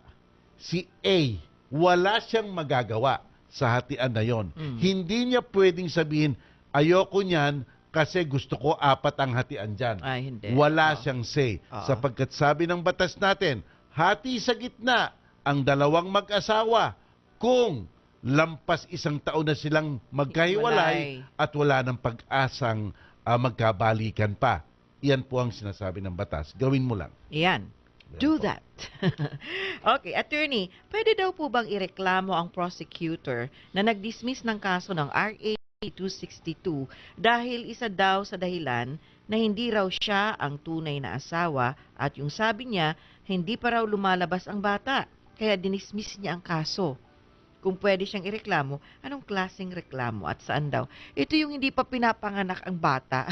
si A, wala siyang magagawa sa hatian na yon. Hindi niya pwedeng sabihin, ayoko niyan kasi gusto ko 4 ang hatian dyan. Ay, hindi. Wala siyang say. Oo. Sapagkat sabi ng batas natin, hati sa gitna ang dalawang mag-asawa kung lampas 1 taon na silang magkahiwalay at wala ng pag-asang magkabalikan pa. Iyan po ang sinasabi ng batas. Gawin mo lang. Yan. Do that. Okay, attorney, pwede daw po bang ireklamo ang prosecutor na nag-dismiss ng kaso ng RA 262 dahil isa daw sa dahilan na hindi raw siya ang tunay na asawa at yung sabi niya, hindi pa raw lumalabas ang bata, kaya dinismiss niya ang kaso. Kung pwede siyang ireklamo, anong klaseng reklamo at saan daw? Ito yung hindi pa pinapanganak ang bata.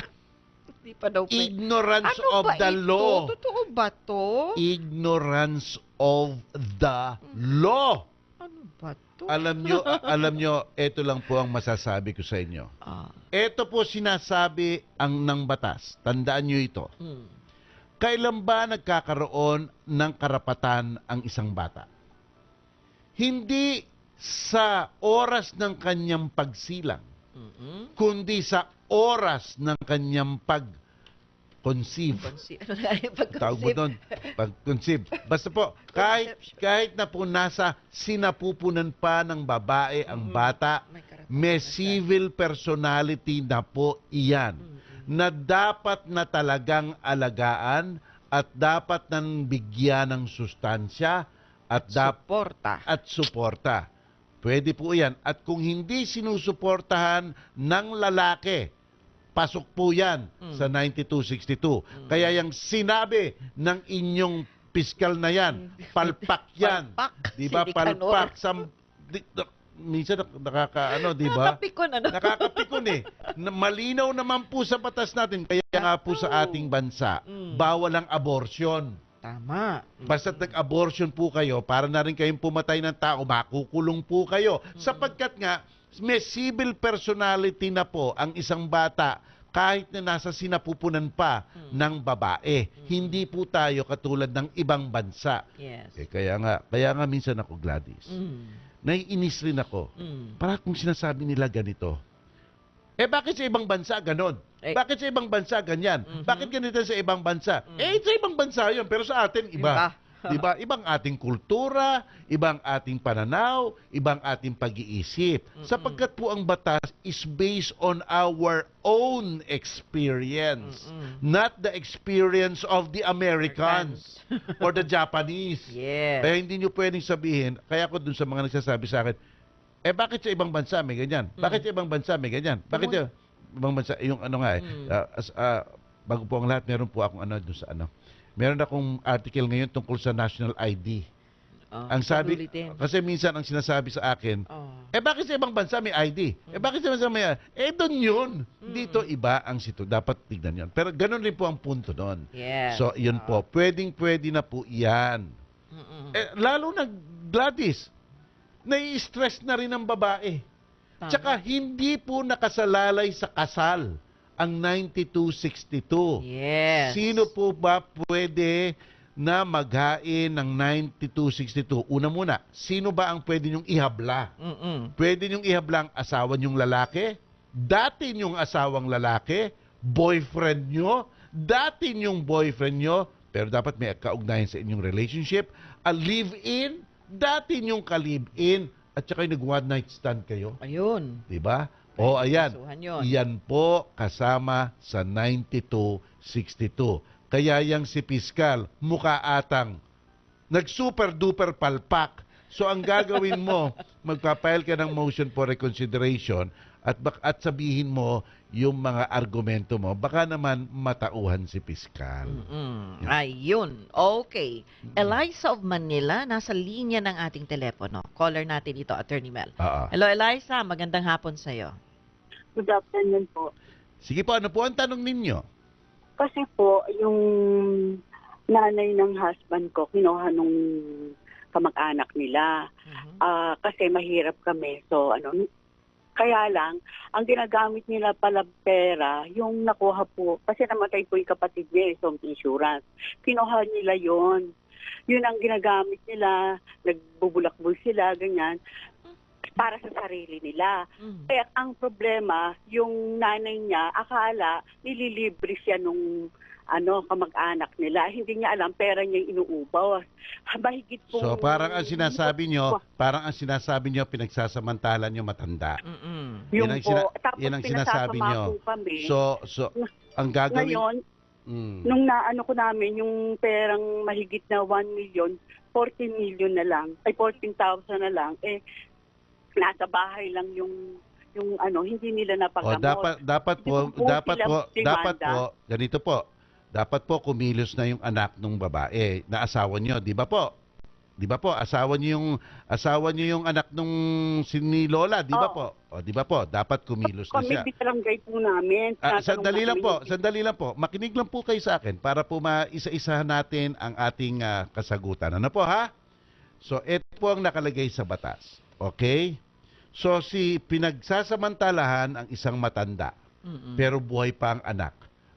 Hindi pa daw Ignorance Ano of ba the ito? law. Totoo ba to? Ignorance of the law. Ano ba to? Alam nyo, ito lang po ang masasabi ko sa inyo. Ah. Ito po sinasabi ng batas. Tandaan nyo ito. Kailan ba nagkakaroon ng karapatan ang isang bata? Hindi sa oras ng kanyang pagsilang, kundi sa oras ng kanyang pag-conceive. Ano na yung Tawag mo doon, pag-conceive. Basta po, kahit na po nasa sinapupunan pa ng babae ang bata, may civil personality na po iyan na dapat na talagang alagaan at dapat nang bigyan ng sustansya at suporta. Pwede po yan. At kung hindi sinusuportahan ng lalaki, pasok po yan sa 9262. Kaya yung sinabi ng inyong piskal na yan, palpak yan. Palpak. Di ba? Palpak. Minsan nakakaano, di ba? Nakapikon, ano? Nakakapikon eh. Malinaw naman po sa batas natin. Kaya nga po sa ating bansa, bawal ang abortion. Tama. Basta't nag-abortion po kayo, para na rin kayong pumatay ng tao, makukulong po kayo. Sapagkat nga, may civil personality na po ang isang bata kahit na nasa sinapupunan pa ng babae. Hindi po tayo katulad ng ibang bansa. Yes. Kaya nga minsan ako, Gladys, naiinis rin ako. Para kung sinasabi nila ganito, bakit sa ibang bansa ganon? Bakit sa ibang bansa ganyan? Bakit ganito sa ibang bansa? Sa ibang bansa yun, pero sa atin iba. Diba? Ibang ating kultura, ibang ating pananaw, ibang ating pag-iisip. Sapagkat po ang batas is based on our own experience, not the experience of the Americans or the Japanese. Yes. Kaya hindi nyo pwedeng sabihin, kaya ko dun sa mga nagsasabi sa akin, bakit sa ibang bansa may ganyan? Bakit sa ibang bansa may ganyan? Bakit sa ibang bansa, yung ano nga bago po ang lahat, meron po akong dun sa meron akong article ngayon tungkol sa national ID. Ang sabi, kasi minsan ang sinasabi sa akin, bakit sa ibang bansa may ID? Bakit sa ibang bansa may ID? Doon yun. Dito iba ang dapat tignan yun. Pero ganun rin po ang punto doon. Yes. So, yun po. Pwede na po yan. Lalo na, Gladys, nai-stress na rin ang babae. Tsaka hindi po nakasalalay sa kasal ang 9262. Yes. Sino po ba pwede na maghain ng 9262? Una muna, sino ba ang pwede niyong ihabla? Pwede niyong ihabla ang asawa niyong lalaki? Dati niyong asawang lalaki? Boyfriend niyo? Dati niyong boyfriend niyo? Pero dapat may kaugnayan sa inyong relationship. A live-in? Dati niyong ka-live-in? At saka yung nag-one night stand kayo? Ayun. Diba? O, ayan. Yun. Yan po kasama sa 9262. Kaya yang si Piskal, mukha atang nag-super-duper palpak. So, ang gagawin mo, magpapile ka ng motion for reconsideration at sabihin mo yung mga argumento mo, baka naman matauhan si piskal. Ayun. Okay. Eliza of Manila, nasa linya ng ating telepono. Caller natin ito, Attorney Mel. Oo. Hello, Eliza. Magandang hapon sa'yo. Good afternoon po. Sige po, ano po ang tanong ninyo? Kasi po, yung nanay ng husband ko, kinuha nung kamag-anak nila. Kasi mahirap kami. So, kaya lang, ang ginagamit nila pala pera, yung nakuha po, kasi namatay po yung kapatid niya, so insurance. Kinuha nila yon. Yun ang ginagamit nila, nagbubulakbol sila, ganyan, para sa sarili nila. Kaya ang problema, yung nanay niya, akala nililibre siya nung kamag-anak nila. Hindi niya alam, pera niya yung inuubaw. Mahigit po. So parang ang sinasabi nyo, pinagsasamantala nyo matanda. Yung po. Tapos yan ang sinasabi nyo. Kami. So ang gagawin... Ngayon, nung naano ko namin, yung perang mahigit na 1 million, 14 million na lang, ay 14,000 na lang, nasa bahay lang yung hindi nila napagamot. Dapat po, ganito po. Dapat po kumilos na yung anak ng babae na asawa niyo, di ba po? Di ba po? Asawa niyo yung anak nung ni Lola, di ba po? O di ba po? Dapat kumilos na siya. Kami barangay po namin. Sandali lang po. Makinig lang po kayo sa akin para po maisa-isahan natin ang ating kasagutan. Ano po ha? So ito po ang nakalagay sa batas. Okay? So pinagsasamantalahan ang isang matanda, pero buhay pa ang anak.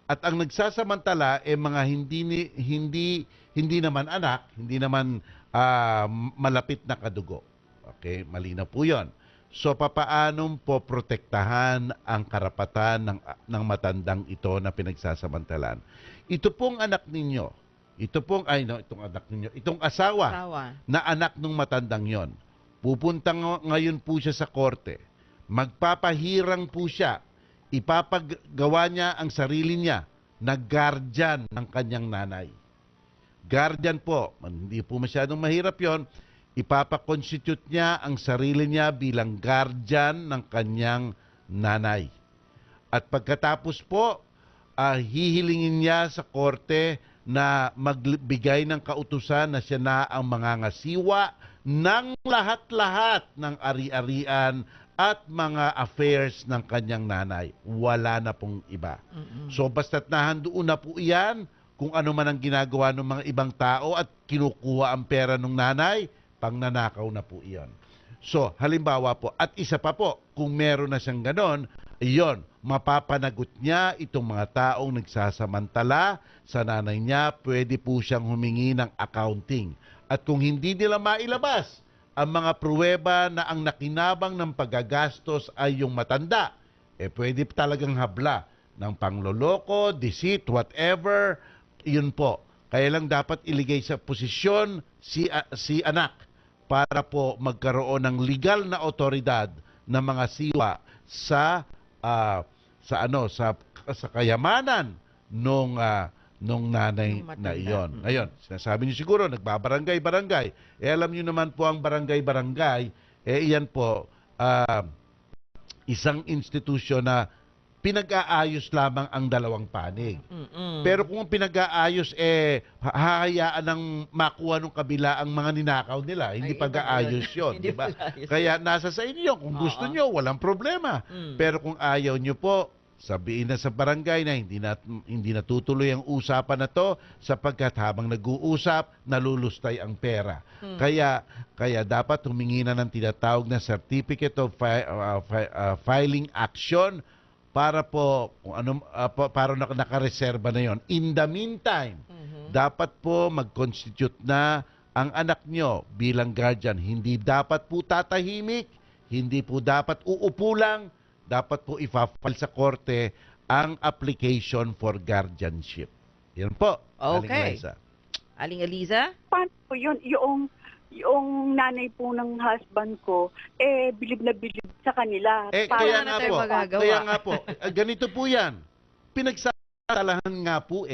At ang nagsasamantala mga hindi naman anak, hindi naman malapit na kadugo. Okay, malinaw po 'yon. So papaano po protektahan ang karapatan ng matandang ito na pinagsasamantalan? Ito pong anak ninyo, itong anak ninyo, itong asawa na anak ng matandang 'yon. Pupunta ngayon po siya sa korte. Magpapahirang po siya. Ipapagawa niya ang sarili niya na guardian ng kanyang nanay. Guardian po, hindi po masyadong mahirap yon. Ipapakonstitute niya ang sarili niya bilang guardian ng kanyang nanay. At pagkatapos po, hihilingin niya sa korte na magbigay ng kautusan na siya na ang mangangasiwa ng lahat-lahat ng ari-arian at mga affairs ng kanyang nanay. Wala na pong iba. So basta't nahandoon na po iyan, kung ano man ang ginagawa ng mga ibang tao at kinukuha ang pera ng nanay, pangnanakaw na po iyon. So halimbawa po, at isa pa po, kung meron na siyang ganon, iyon, mapapanagot niya itong mga taong nagsasamantala sa nanay niya, pwede po siyang humingi ng accounting. At kung hindi nila mailabas ang mga pruweba na ang nakinabang ng paggagastos ay yung matanda, pwede talagang habla ng pangloloko, deceit, whatever, yun po. Kaya lang dapat iligay sa posisyon si anak para po magkaroon ng legal na otoridad ng mga siwa sa kayamanan nung nanay na iyon. Ngayon, sinasabi niyo siguro, nagbabarangay-barangay. Alam niyo naman po ang barangay-barangay, iyan po, isang institusyon na pinag-aayos lamang ang dalawang panig. Pero kung pinag-aayos, hahayaan ng makuha ng kabila ang mga ninakaw nila. Hindi pag-aayos yun. Diba? Kaya nasa sa inyo, kung gusto nyo, walang problema. Pero kung ayaw nyo po, sabihin na sa barangay na hindi natutuloy ang usapan na to sapagkat habang nag-uusap, nalulustay ang pera. Kaya dapat humingi na ng tinatawag na Certificate of Filing Action para po para nakareserba na yon. In the meantime, dapat po mag-constitute na ang anak nyo bilang guardian. Hindi dapat po tatahimik, hindi po dapat uupo lang, dapat po i-file sa korte ang application for guardianship. Yan po. Okay. Aling Eliza? Paano po yun? Yung nanay po ng husband ko, bilib na bilib sa kanila. Kaya nga po, ganito po yan. Pinagsasalahan nga po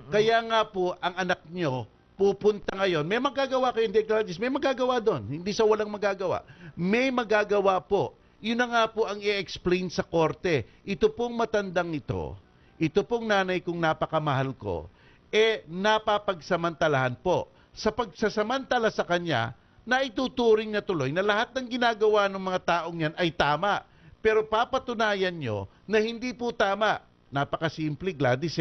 Kaya nga po, ang anak nyo, pupunta ngayon, may magagawa kayo in declarations, may magagawa doon. Hindi sa walang magagawa. May magagawa po. yun na nga po ang i-explain sa korte. Ito pong matandang ito pong nanay kong napakamahal ko, napapagsamantalahan po. Sa pagsasamantala sa kanya, na ituturing na tuloy na lahat ng ginagawa ng mga taong yan ay tama. Pero papatunayan nyo na hindi po tama. Napakasimple, Gladys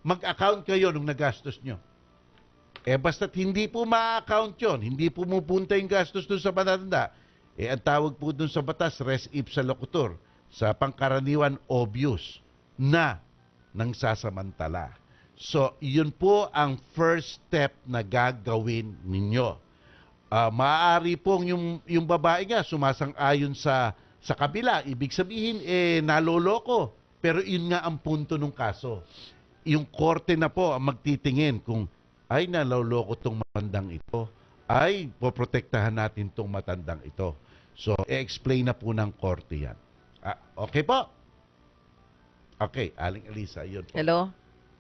Mag-account kayo nung nagastos nyo. Basta't hindi po ma-account yun, hindi po pupunta yung gastos dun sa matanda, ang tawag po dun sa batas, res ipsa locutor, sa pangkaraniwan obvious, na nang sasamantala. So, yun po ang first step na gagawin ninyo. Maaari pong yung babae nga sumasang-ayon sa kabila. Ibig sabihin, naloloko. Pero yun nga ang punto ng kaso. Yung korte na po ang magtitingin kung ay naloloko tong matandang ito, ay poprotektahan natin tong matandang ito. So, i-explain na po ng korte yan. Okay po? Okay, Aling Elisa, ayun po. Hello?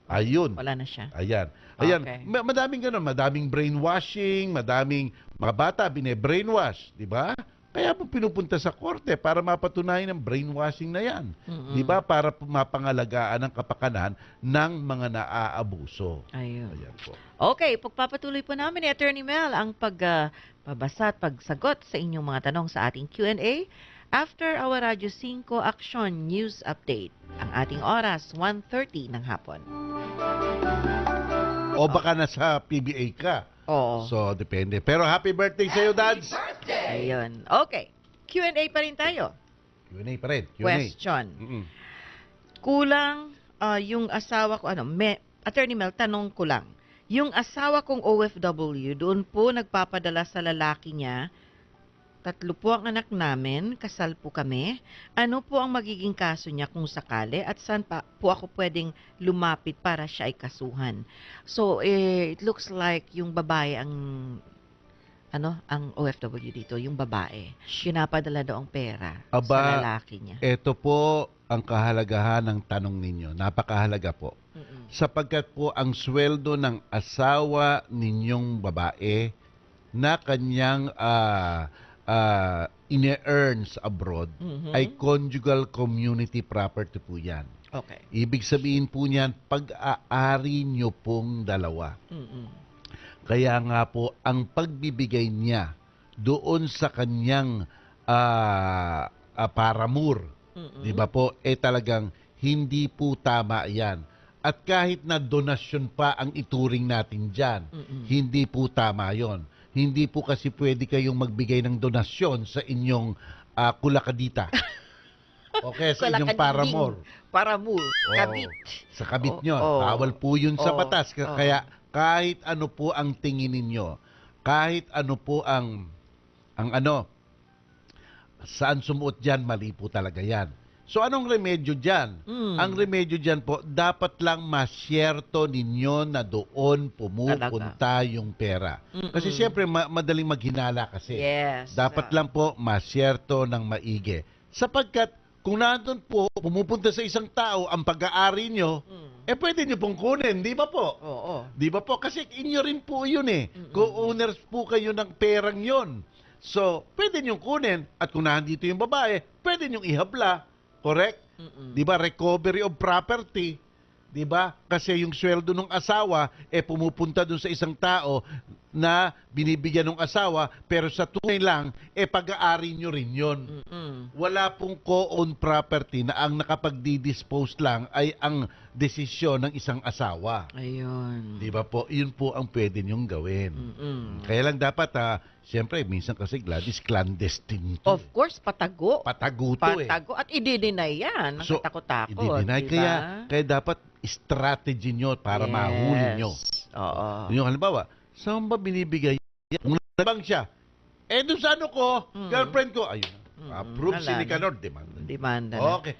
Ayun. Wala na siya. Ayan. Okay. Madaming ganun, madaming brainwashing, madaming mga bata bine-brainwash, di ba? Kaya po pinupunta sa korte para mapatunayan ang brainwashing na yan. Di ba? Para mapangalagaan ang kapakanan ng mga naaabuso. Ayun. Ayan po. Okay, pagpapatuloy po namin ni Attorney Mel ang pagbabasa at pagsagot sa inyong mga tanong sa ating Q&A after our Radyo 5 Action News Update. Ang ating oras, 1:30 ng hapon. O baka nasa PBA ka. Oo. So, depende. Pero happy birthday sa'yo, Dads! Ayun. Okay. Q&A pa rin tayo. Q&A pa rin. Q&A. Question. Kulang yung asawa ko, Attorney Mel, tanong ko lang. Yung asawa kong OFW, doon po nagpapadala sa lalaki niya, 3 po ang anak namin, kasal po kami. Ano po ang magiging kaso niya kung sakali at saan pa po ako pwedeng lumapit para siya ay kasuhan? So, it looks like yung babae ang OFW dito, yung babae. Pinapadala daw ang pera sa lalaki niya. Ito po ang kahalagahan ng tanong ninyo. Napakahalaga po. Sapagkat po ang sweldo ng asawa ninyong babae na kanyang ine-earns abroad ay conjugal community property po yan. Okay. Ibig sabihin po niyan, pag-aari nyo pong dalawa. Kaya nga po, ang pagbibigay niya doon sa kanyang paramur, di ba po, talagang hindi po tama yan. At kahit na donasyon pa ang ituring natin dyan, hindi po tama yon. Hindi po kasi pwede kayong magbigay ng donasyon sa inyong kulakadita. Okay, sa inyong paramor. Paramur, kabit. Sa kabit nyo. Bawal po yun sa batas. Kaya kahit ano po ang tingin ninyo, kahit ano po ang saan sumuot dyan, mali po talaga yan. So, anong remedyo dyan? Ang remedyo dyan po, dapat lang masyerto ninyo na doon pumupunta yung pera. Kasi siyempre, madaling maghinala kasi. Yes. Dapat lang po masyerto ng maigi. Sapagkat, kung nandun po, pumupunta sa isang tao, ang pag-aari nyo, pwede nyo pong kunin, di ba po? Oo. Di ba po? Kasi inyo rin po yun Co-owners po kayo ng perang yon. So, pwede nyo kunin. At kung nandito yung babae, pwede nyo ihabla. Correct? Di ba? Recovery of property. Di ba? Kasi yung sweldo ng asawa, pumupunta dun sa isang tao na binibigyan ng asawa, pero sa tunay lang, pag-aari nyo rin yun. Wala pong co-own property na ang nakapag-dispose lang ay ang desisyon ng isang asawa. Ayun. Di ba po? Yun po ang pwede nyong gawin. Kaya lang dapat, siyempre, minsan kasi Gladys, clandestine to. Of course, patago. Patago to Patago. At i-deny yan. So, Nakatakot-takot. i-deny. Diba? Kaya dapat strategy nyo para mahuli nyo. Oo. Yung halimbawa, saan ba binibigay yan? Kung nabang siya, doon sa ano ko, girlfriend ko, ayun. Approve si Nicanor, demanda. Demanda na. Okay.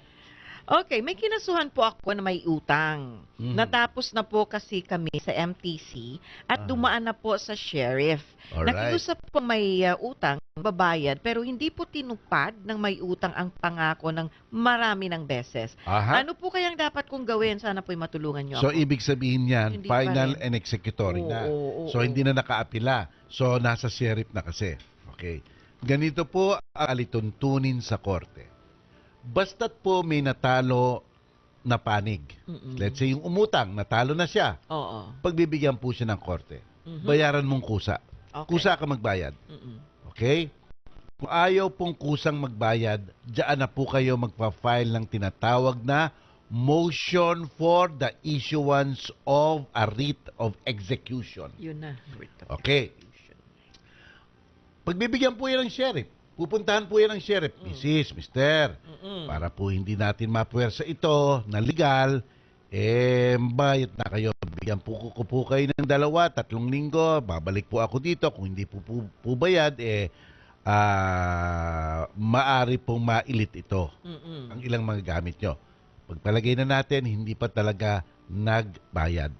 Okay, may kinasuhan po ako na may utang. Natapos na po kasi kami sa MTC at dumaan na po sa sheriff. Alright. Nakiusap po may utang, babayad, pero hindi po tinupad ng may utang ang pangako ng marami ng beses. Aha. Ano po kayang dapat kong gawin? Sana po'y matulungan nyo So, ako. ibig sabihin yan, Hindi pa final rin. and executory na. Oo, So, hindi na nakaapila. So, nasa sheriff na kasi. Okay. Ganito po ang alituntunin sa korte. Basta't po may natalo na panig. Let's say yung umutang, natalo na siya. Oo. Pagbibigyan po siya ng korte. Mhm. Bayaran mong kusa. Okay. Kusa ka magbayad. Mm-mm. Okay? Kung ayaw pong kusang magbayad, diyan na po kayo magpa-file ng tinatawag na motion for the issuance of a writ of execution. Yun na. Okay. Pagbibigyan po yan ng sheriff. Pupuntahan po yan ng sheriff. Mrs., Mister, para po hindi natin mapuwersa ito na legal, bayad na kayo. Bigyan po ko po kayo ng 2-3 linggo. Babalik po ako dito. Kung hindi po bayad, maari pong mailit ito ang ilang mga gamit nyo. Pagpalagay na natin, hindi pa talaga nagbayad.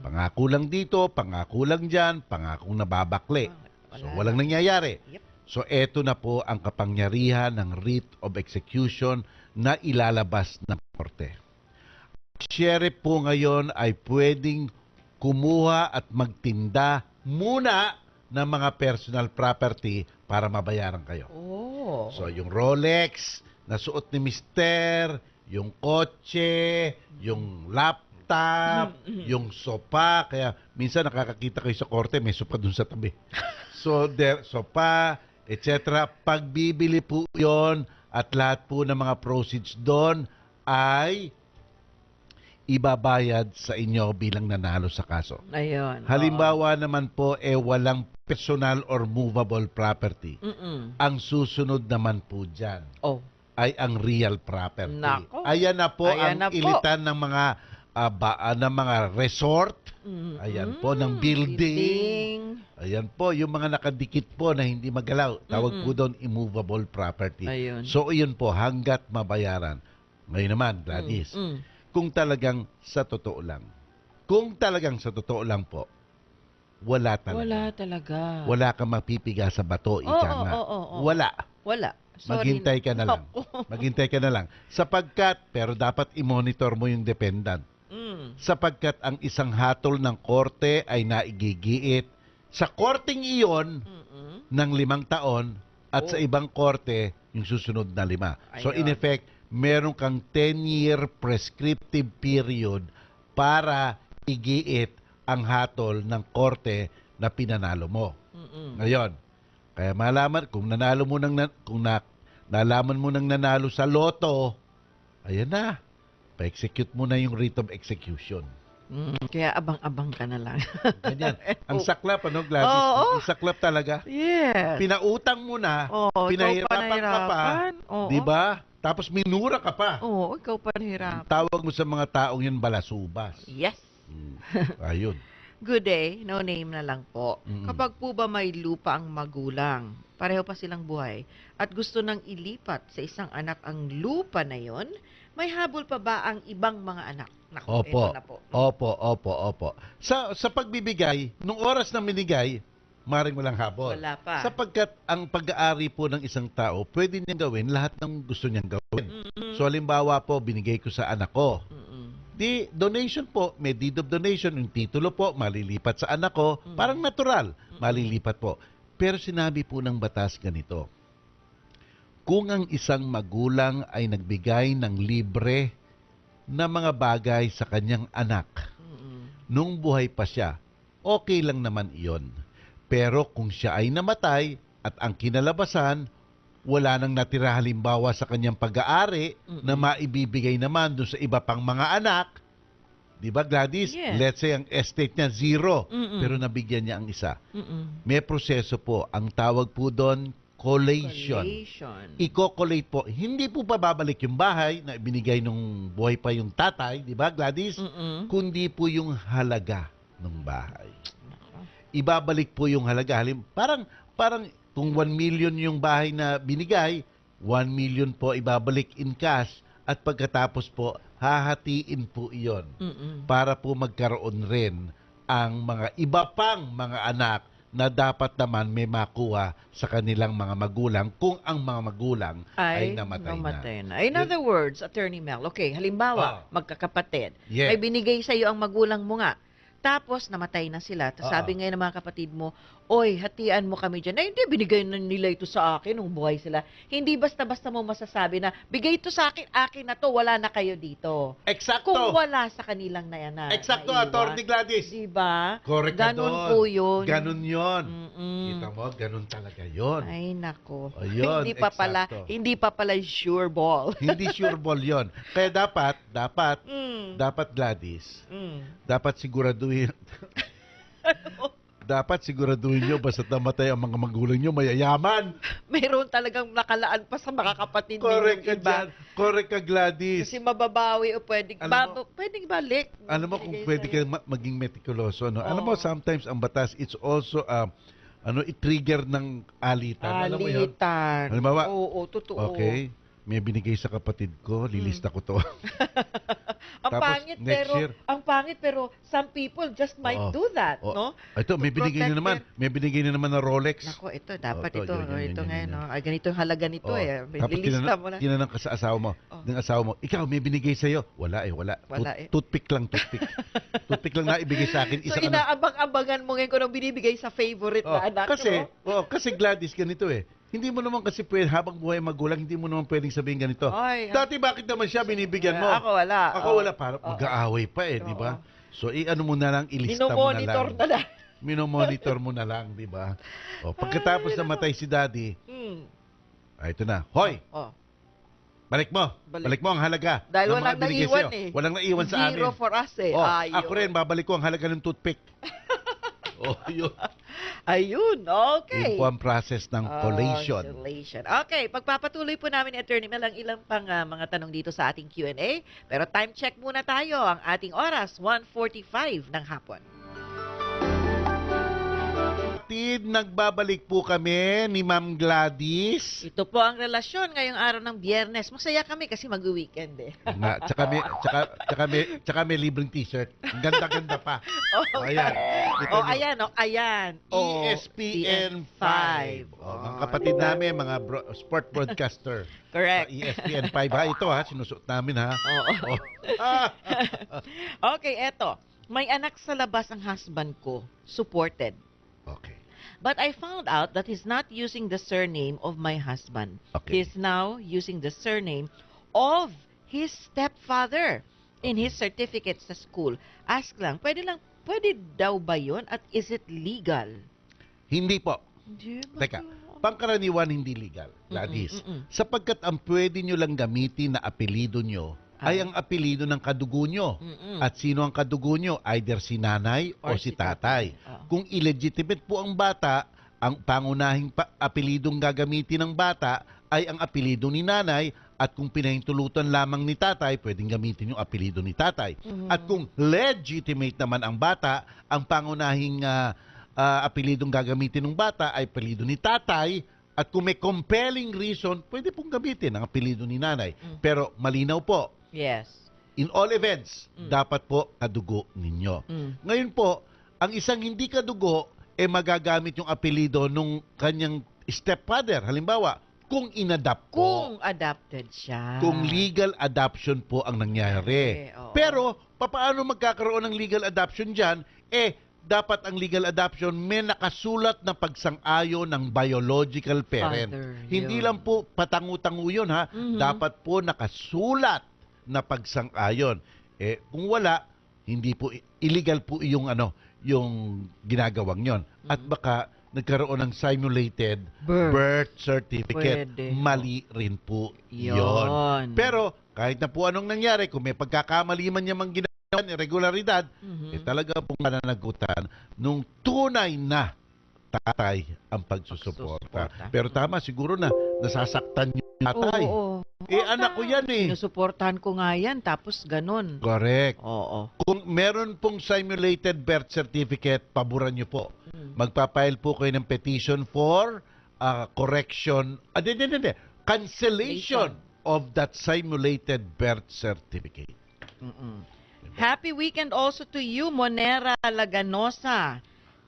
Pangako lang dito, pangako lang dyan, pangakong nababakli. So, walang nangyayari. Yep. So, eto na po ang kapangyarihan ng writ of execution na ilalabas ng korte. Sheriff po ngayon ay pwedeng kumuha at magtinda muna ng mga personal property para mabayaran kayo. Oh. So, yung Rolex na suot ni Mister, yung kotse, yung laptop, yung sopa. Kaya minsan nakakakita kayo sa korte, may sopa dun sa tabi. So, sopa, etc. Pagbibili po yon at lahat po ng mga proceeds doon ay ibabayad sa inyo bilang nanalo sa kaso. Ayun. Halimbawa naman po, walang personal or movable property. Ang susunod naman po dyan Oh. ay ang real property. Nako. Ayan na po Ayan ang na po. ilitan ng mga ng mga resort. Ayan po ng building. Ayan po yung mga nakadikit po na hindi magalaw. Tawag po doon immovable property. Ayun. So iyon po hanggat mabayaran. Ngayon naman, Gladys, kung talagang sa totoo lang. Kung talagang sa totoo lang po, wala talaga. Wala talaga. Wala kang mapipiga sa bato, ika nga. Wala. Wala. Sorry. Maghintay ka na lang. Maghintay ka na lang. Sapagkat, pero dapat i-monitor mo yung dependent. Sapagkat ang isang hatol ng korte ay naigigiit sa korteng iyon ng 5 taon at sa ibang korte yung susunod na 5. So in effect, meron kang 10-year prescriptive period para igiit ang hatol ng korte na pinanalo mo. Ngayon, kaya malaman kung nanalo mo nalaman mo nang nanalo sa loto, ayan na. Pa-execute mo na yung writ of execution. Kaya abang-abang ka na lang. Ganyan. Ang saklap, Gladys? Oo. Ang saklap talaga. Yes. Pinautang mo na, Oo, pinahirapan ka pa, Oo. di ba? Tapos minura ka pa. Oo, ikaw pa nahirapan. Tawag mo sa mga taong yun balasubas. Yes. Ayun. Good day, no name na lang po. Kapag po ba may lupa ang magulang, pareho pa silang buhay, at gusto nang ilipat sa isang anak ang lupa na yon, may habol pa ba ang ibang mga anak? Naku, Opo. eto na po. Opo. Sa pagbibigay, nung oras na minigay, maring walang habol. Wala pa. Sapagkat ang pag-aari po ng isang tao, pwede niyang gawin lahat ng gusto niyang gawin. So, halimbawa po, binigay ko sa anak ko. Di donation po, may deed of donation, yung titulo po, malilipat sa anak ko, parang natural, malilipat po. Pero sinabi po ng batas ganito, kung ang isang magulang ay nagbigay ng libre na mga bagay sa kanyang anak, nung buhay pa siya, okay lang naman iyon. Pero kung siya ay namatay at ang kinalabasan, wala nang natira halimbawa sa kanyang pag-aari na maibibigay naman doon sa iba pang mga anak. Di ba, Gladys? Yes. Let's say ang estate niya 0, pero nabigyan niya ang isa. May proseso po. Ang tawag po doon, collation. I-collate po. Hindi po babalik yung bahay na binigay nung buhay pa yung tatay, di ba, Gladys? Kundi po yung halaga ng bahay. Ibabalik po yung halaga. Parang kung 1 million yung bahay na binigay, 1 million po ibabalik in cash at pagkatapos po, hahatiin po iyon para po magkaroon rin ang mga iba pang mga anak na dapat naman may makuha sa kanilang mga magulang kung ang mga magulang ay namatay na. In other words, Attorney Mel, okay, halimbawa, magkakapatid, Yes. may binigay sa iyo ang magulang mo nga. Tapos, namatay na sila. Tapos Oo. sabi ngayon ng mga kapatid mo, oy, hatian mo kami dyan. Na hindi, binigay na nila ito sa akin nung buhay sila. Hindi basta-basta mo masasabi na, bigay ito sa akin, akin na to, wala na kayo dito. Eksakto. Kung wala sa kanilang na Eksakto, naiwan. Atty. Gladys. Diba? Correct ka Ganon doon. po yun. Ganon yun. Mm-mm. Kita mo, ganon talaga yun. Ay, nako. Ayun, eksakto. Hindi pa pala sure ball. Hindi sure ball yun. Kaya dapat, Mm. dapat Gladys, Mm. dapat siguraduhin, dapat siguraduhin nyo basta't namatay ang mga magulang nyo, mayayaman. Mayroon talagang nakalaan pa sa mga kapatid Correct ka ninyong iba. dyan. Correct ka, Gladys. Kasi mababawi o pwedeng, Alam mo- pwedeng balik. Alam mo kung Ibigay pwede sa'yo. ka maging metikuloso, no? Alam Oo. mo, sometimes ang batas, it's also, i-trigger ng alitan. Alam mo yun? Alitan. Halimbawa, Oo, totoo. Okay, may binigay sa kapatid ko, lilista ko to. Ang Tapos, pangit next year- pero some people just might Oo. do that, Oo. no? Ito, may To binigay na protect naman. May binigay na naman na Rolex. Nako, ito dapat Ito, ito, yun, ito yun, ngayon, yun. no? Ay, ganito yung halaga nito Oo. Tapos Lilista mo na. tinanong ka sa asawa mo. Oh. Ng asawa mo, ikaw, may binigay sa'yo. Wala. Wala Toothpick lang, toothpick. Toothpick lang na ibigay sa akin. So, Isang inaabang-abangan mo ngayon kung anong binibigay sa favorite na anak mo. Kasi Gladys, ganito eh. Hindi mo naman kasi pwede, habang buhay magulang, hindi mo naman pwedeng sabihin ganito. Ay, Dati bakit naman siya binibigyan mo? Ako wala. Ako wala, para mag-aaway pa eh, di ba? So, ano mo na lang, ilista mo na Minomonitor lang. na lang. Minomonitor mo na lang, di ba? O, pagkatapos na matay si daddy, ito na. Hoy, Oh. balik mo. Balik. Balik mo ang halaga. Dahil ng mga walang binigay naiwan sa'yo. eh. Walang naiwan sa amin. Zero for us eh. Oh, Ayun. ako rin, babalik ko ang halaga ng toothpick. Yun. Ayun, okay. Yun po ang process ng collation. Collation. Okay, pagpapatuloy po namin ni Attorney Mel ang ilang pang mga tanong dito sa ating Q&A. Pero time check muna tayo. Ang ating oras, 1:45 ng hapon. Nagbabalik po kami ni Ma'am Gladys. Ito po ang relasyon ngayong araw ng Biyernes. Masaya kami kasi mag-weekend eh. Nga, tsaka may libreng t-shirt. Ang ganda-ganda pa. Oh, Ayan. Kita nyo. ayan. ESPN 5. Mga kapatid namin, mga sport broadcaster. Correct. ESPN 5 ha. Ito ha, sinusuot namin ha. Oo. Okay, eto. May anak sa labas ang husband ko. Supported. Okay. But I found out that he's not using the surname of my husband. Okay. He's now using the surname of his stepfather in his certificate sa school. Ask lang, pwede daw ba yun? At is it legal? Hindi po. Hindi ba? Teka, pangkaraniwan hindi legal, Gladys. Mm-mm. Sapagkat ang pwede nyo lang gamitin na apelido nyo ay ang apelido ng kadugo nyo. Mm-mm. At sino ang kadugo nyo? Either si nanay o si tatay. Kung illegitimate po ang bata, ang pangunahing apelidong gagamitin ng bata ay ang apelido ni nanay, at kung pinahintulutan lamang ni tatay, pwedeng gamitin yung apelido ni tatay. At kung legitimate naman ang bata, ang pangunahing apelidong gagamitin ng bata ay apelido ni tatay. At kung may compelling reason, pwede pong gamitin ang apelido ni nanay. Pero malinaw po, Yes. in all events, dapat po kadugo ninyo. Ngayon po, ang isang hindi kadugo, magagamit yung apelido nung kanyang stepfather. Halimbawa, kung inadapt po. Kung adopted siya. Kung legal adoption po ang nangyari. Oo. Pero, paano magkakaroon ng legal adoption dyan? Dapat ang legal adoption may nakasulat na pagsang-ayon ng biological parent. Father, Hindi yun. lang po patangu-tangu yun ha. Dapat po nakasulat na pagsang-ayon. Kung wala, hindi po illegal po yung yung ginagawang yon. At baka nagkaroon ng simulated birth certificate. Pwede. Mali rin po Yun. yon. Pero kahit na po anong nangyari, kung may pagkakamali man niya mang ginagawa, irregularidad, talaga pong mananagutan nung tunay na tatay ang pagsusuporta. Pero tama, siguro na nasasaktan yung tatay. Oo. Anak ko yan eh. Sinusuportahan ko nga yan, tapos ganun. Correct. Oo. Kung meron pong simulated birth certificate, paboran nyo po. Magpapile po kayo ng petition for correction, cancellation of that simulated birth certificate. Happy weekend also to you, Monera Laganosa.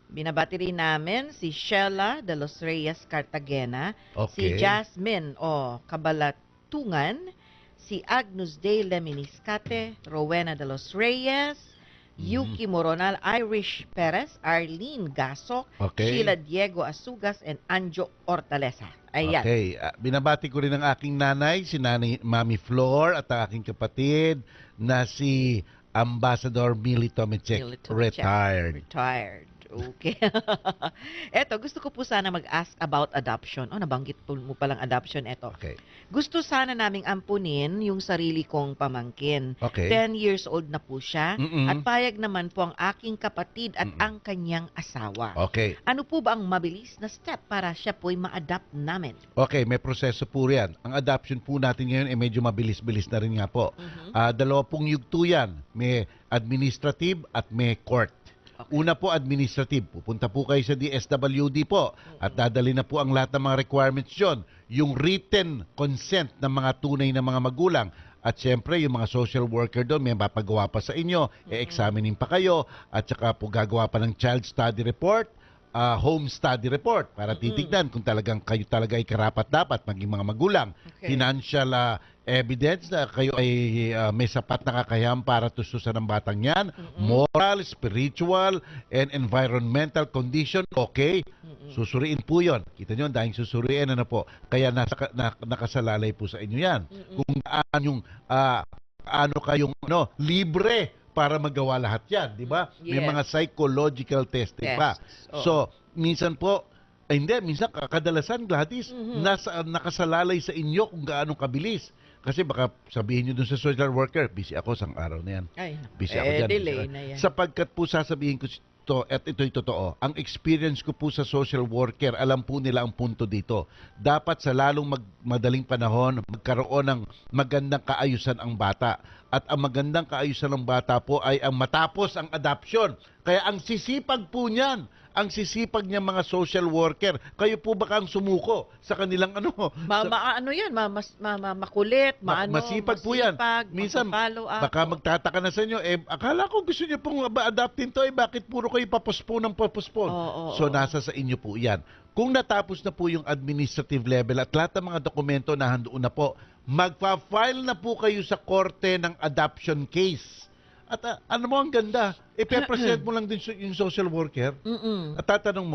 Binabati rin namin si Sheila de los Reyes Cartagena, si Okay. Jasmine Kabalatungan, si Agnus de Leminiscate, Rowena de los Reyes, Yuki Moronal, Irish Perez, Arlene Gasok, Okay. Sheila Diego Asugas, and Anjo Hortaleza. Ayan. Okay. Binabati ko rin ang aking nanay, si Nanay Mami Flor, at ang aking kapatid na si Ambassador Mili Tomicek, Mili Tomicek, retired. Retired. Okay. Eto, gusto ko po sana mag-ask about adoption. Nabanggit po mo palang adoption. Eto. Okay. Gusto sana naming ampunin yung sarili kong pamangkin. Okay. 10 years old na po siya. Mm-mm. At payag naman po ang aking kapatid at ang kanyang asawa. Okay. Ano po ba ang mabilis na step para siya po'y ma-adopt namin? Okay, may proseso po yan. Ang adoption po natin ngayon ay medyo mabilis-bilis na rin nga po. Dalawa pong yugto yan. May administrative at may court. Okay. Una po, administrative. Pupunta po kayo sa DSWD po at dadali na po ang lahat ng mga requirements yun. Yung written consent ng mga tunay na mga magulang. At syempre, yung mga social worker doon, may mapagawa pa sa inyo, e-examining pa kayo, at saka po gagawa pa ng child study report, home study report, para titignan kung talagang kayo talaga ay karapat-dapat maging mga magulang. Okay. Financial evidence na kayo ay may sapat na kakayahan para tustusan ng batang yan. Moral, spiritual, and environmental condition, okay. Susuriin po yun. Kita nyo, dahil susuriin, ano po. Kaya nakasalalay po sa inyo yan. Kung yung ano kayong libre para magawa lahat yan, di ba? May Yes. mga psychological testing pa. Oo. So, minsan po, minsan kadalasan, Gladys, nakasalalay sa inyo kung gaano kabilis. Kasi baka sabihin nyo dun sa social worker, busy ako sang araw na yan. Ay, Busy ako dyan. delay na yan. Sapagkat po sasabihin ko to, at ito'y totoo, ang experience ko po sa social worker, alam po nila ang punto dito. Dapat sa lalong madaling panahon, magkaroon ng magandang kaayusan ang bata. At ang magandang kaayusan ng bata po ay ang matapos ang adoption. Kaya ang sisipag po niyan, ang sisipag niya mga social worker, kayo po baka ang sumuko sa kanilang makulit, masipag po yan. Minsan, follow up. baka magtataka na sa inyo, akala ko gusto niyo pong adaptin to, bakit puro kayo papospone ng papospone? So, nasa sa inyo po yan. Kung natapos na po yung administrative level at lahat ng mga dokumento na handoon na po, magpa-file na po kayo sa korte ng adoption case. At ano mo ang ganda, ipe-present mo lang din yung social worker at tatanong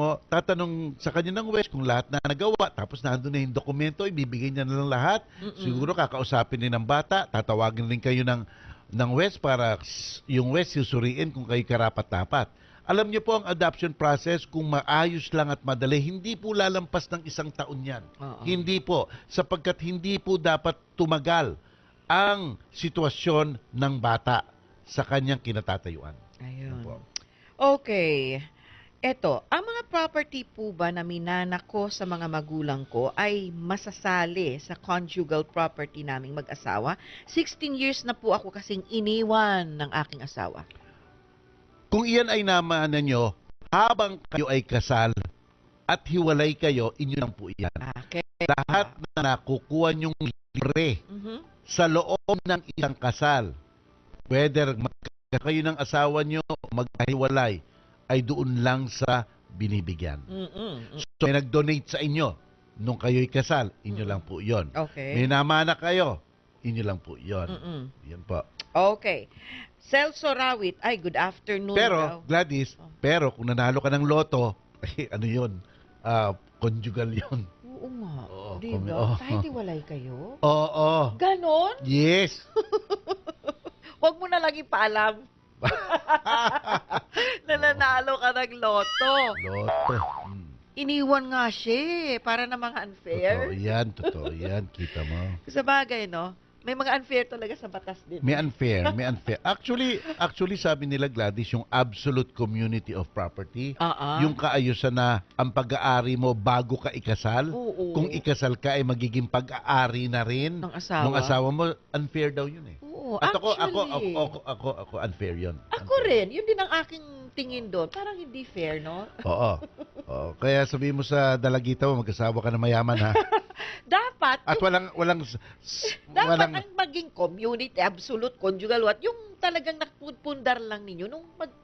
sa kanya ng West kung lahat na nagawa, tapos nandun na yung dokumento, ibibigay niya na lang lahat. Siguro kakausapin din ng bata, tatawagin rin kayo ng West para yung West susuriin kung kayo karapat-dapat. Alam niyo po ang adoption process, kung maayos lang at madali, hindi po lalampas ng 1 taon yan. Hindi po, sapagkat hindi po dapat tumagal ang sitwasyon ng bata sa kanyang kinatatayuan. Ayun. Opo. Okay. Eto, ang mga property po ba na minana ko sa mga magulang ko ay masasali sa conjugal property naming mag-asawa? 16 years na po ako kasing iniwan ng aking asawa. Kung iyan ay namana nyo, habang kayo ay kasal at hiwalay kayo, inyo lang po iyan. Okay. Lahat na nakukuha nyong libre sa loob ng isang kasal, whether kayo ng asawa nyo o magkahiwalay, ay doon lang sa binibigyan. So, may nag-donate sa inyo nung kayo'y kasal, inyo lang po yon. Okay. May namana kayo, inyo lang po yon. Yan po. Okay. Celso Rawit, ay good afternoon. Pero, daw. Gladys, kung nanalo ka ng loto, ano yun? Conjugal yun. Oo nga. Oo, Diba? Kahit iwalay kayo? Oo. Ganon? Yes. Huwag mo na lang ipaalam. Nananalo ka ng loto. Loto. Iniwan nga siya para na mga unfair. Totoo yan. Kita mo. Sa bagay, no? May mga unfair talaga sa batas din. May unfair. Actually, sabi nila, Gladys, yung absolute community of property, yung kaayusan na ang pag-aari mo bago ka ikasal, kung ikasal ka ay magiging pag-aari na rin ng asawa. Ng asawa mo, unfair daw yun eh. Oo, At actually. ako unfair yun. Ako rin. Yun din ang aking tingin doon. Parang hindi fair, no? Oo. Kaya sabihin mo sa dalagita mo, mag-asawa ka na mayaman, ha? Dapat. At walang Dapat ang maging community, absolute, conjugal, what, yung talagang nakpundar lang ninyo nung mag-asawa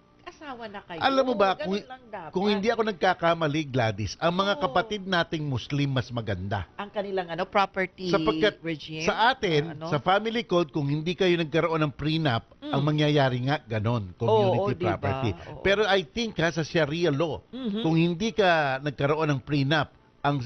asawa na kayo. Alam mo ba, Ganun lang dapat. kung hindi ako nagkakamali, Gladys, ang mga Oo. kapatid nating Muslim mas maganda. Ang kanilang property Sapagkat regime. sa atin, Ano? sa family code, kung hindi kayo nagkaroon ng prenup, Mm. ang mangyayari nga ganon, community Oo, diba? property. Oo. Pero I think sa Sharia law, Mhm. kung hindi ka nagkaroon ng prenup, ang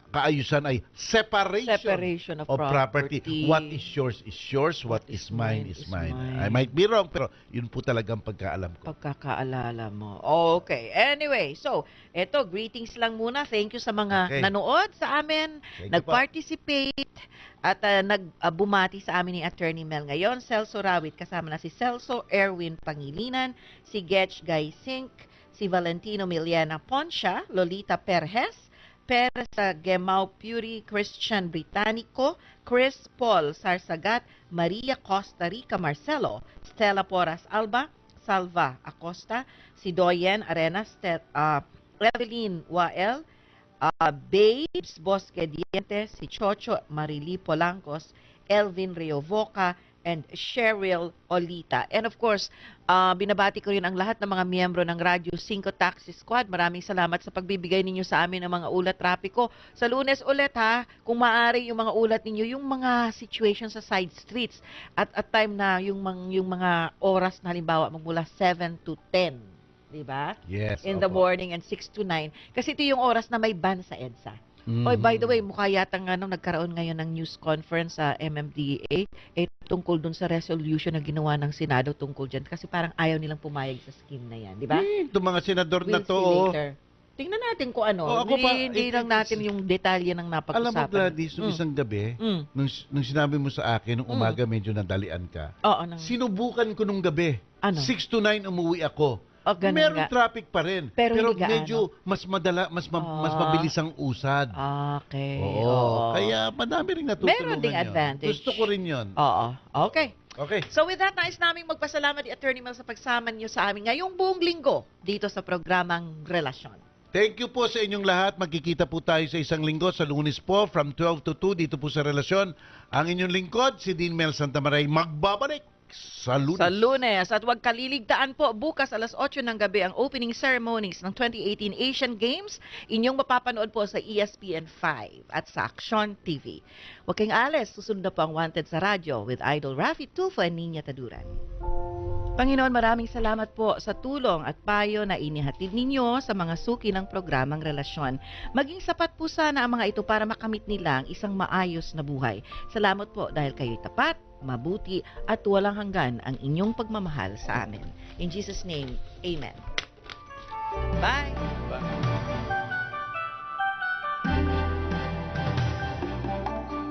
kaayusan ay separation Separation of property. property. What is yours is yours, what is mine is mine. I might be wrong, pero yun po talagang pagkaalam ko. Pagkakaalala mo. Okay. Anyway, so, eto, greetings lang muna. Thank you sa mga Okay. nanood sa amin, Thank you po. nag-participate, at nagbumati sa amin ni Attorney Mel ngayon. Celso Rawit, kasama na si Celso Erwin Pangilinan, si Getch Gaisink, si Valentino Miliana Poncia, Lolita Perez, Perez Gemau Puri, Christian Británico, Chris Paul Sarsagat, Maria Costa Rica Marcelo, Stella Porras Alba, Salva Acosta, si Doyen Arenas, Evelyn Wael, Babes Bosque Dientes, si Chocho Marili Polancos, Elvin Reovoca, and Cheryl Olita. And of course, binabati ko rin ang lahat ng mga miyembro ng Radyo 5 Taxi Squad. Maraming salamat sa pagbibigay ninyo sa amin ng mga ulat trapiko. Sa Lunes ulit ha, kung maaari yung mga ulat ninyo, yung mga situation sa side streets at time na yung mga oras na halimbawa magmula 7 to 10. Diba? Yes. In the opo. morning and 6 to 9. Kasi ito yung oras na may ban sa EDSA. Mhm. Oy, by the way, mukha yata nagkaroon ngayon ng news conference sa MMDA tungkol dun sa resolution na ginawa ng Senado tungkol dyan. Kasi parang ayaw nilang pumayag sa scheme na yan. Di ba? Itong mga senador na We'll to, see oh. later. Tingnan natin kung ano. Oh, ako pa, Hindi lang natin yung detalye ng napag-usapan. alam mo, Gladys, nung isang gabi, Mm. nung sinabi mo sa akin, nung umaga medyo nadalian ka, Oo, sinubukan ko nung gabi. Ano? 6 to 9 umuwi ako. Oh, ganun Meron nga. traffic pa rin. Pero hindi gaano. medyo mas mabilis ang usad. Okay. Oo. Kaya madami rin natutulungan Meron ding yun. advantage. Gusto ko rin yun. Oo. Okay. Okay. So with that, nais naming magpasalamat ni Attorney Mel sa pagsama niyo sa amin ngayong buong linggo dito sa programang Relasyon. Thank you po sa inyong lahat. Magkikita po tayo sa isang linggo sa Lunes po from 12 to 2 dito po sa Relasyon. Ang inyong lingkod, si Dean Mel Santamaray, magbabalik sa Lunes. Sa Lunes. At huwag kaliligtaan po, bukas alas 8 ng gabi ang opening ceremonies ng 2018 Asian Games. Inyong mapapanood po sa ESPN 5 at sa Action TV. Huwag kayong alis, susunod na po ang Wanted sa radyo with Idol Rafi Tulfo and Nina Taduran. Panginoon, maraming salamat po sa tulong at payo na inihatid ninyo sa mga suki ng programang Relasyon. Maging sapat po sana ang mga ito para makamit nila ang isang maayos na buhay. Salamat po dahil kayo'y tapat, mabuti at walang hanggan ang inyong pagmamahal sa amin. In Jesus' name, Amen. Bye!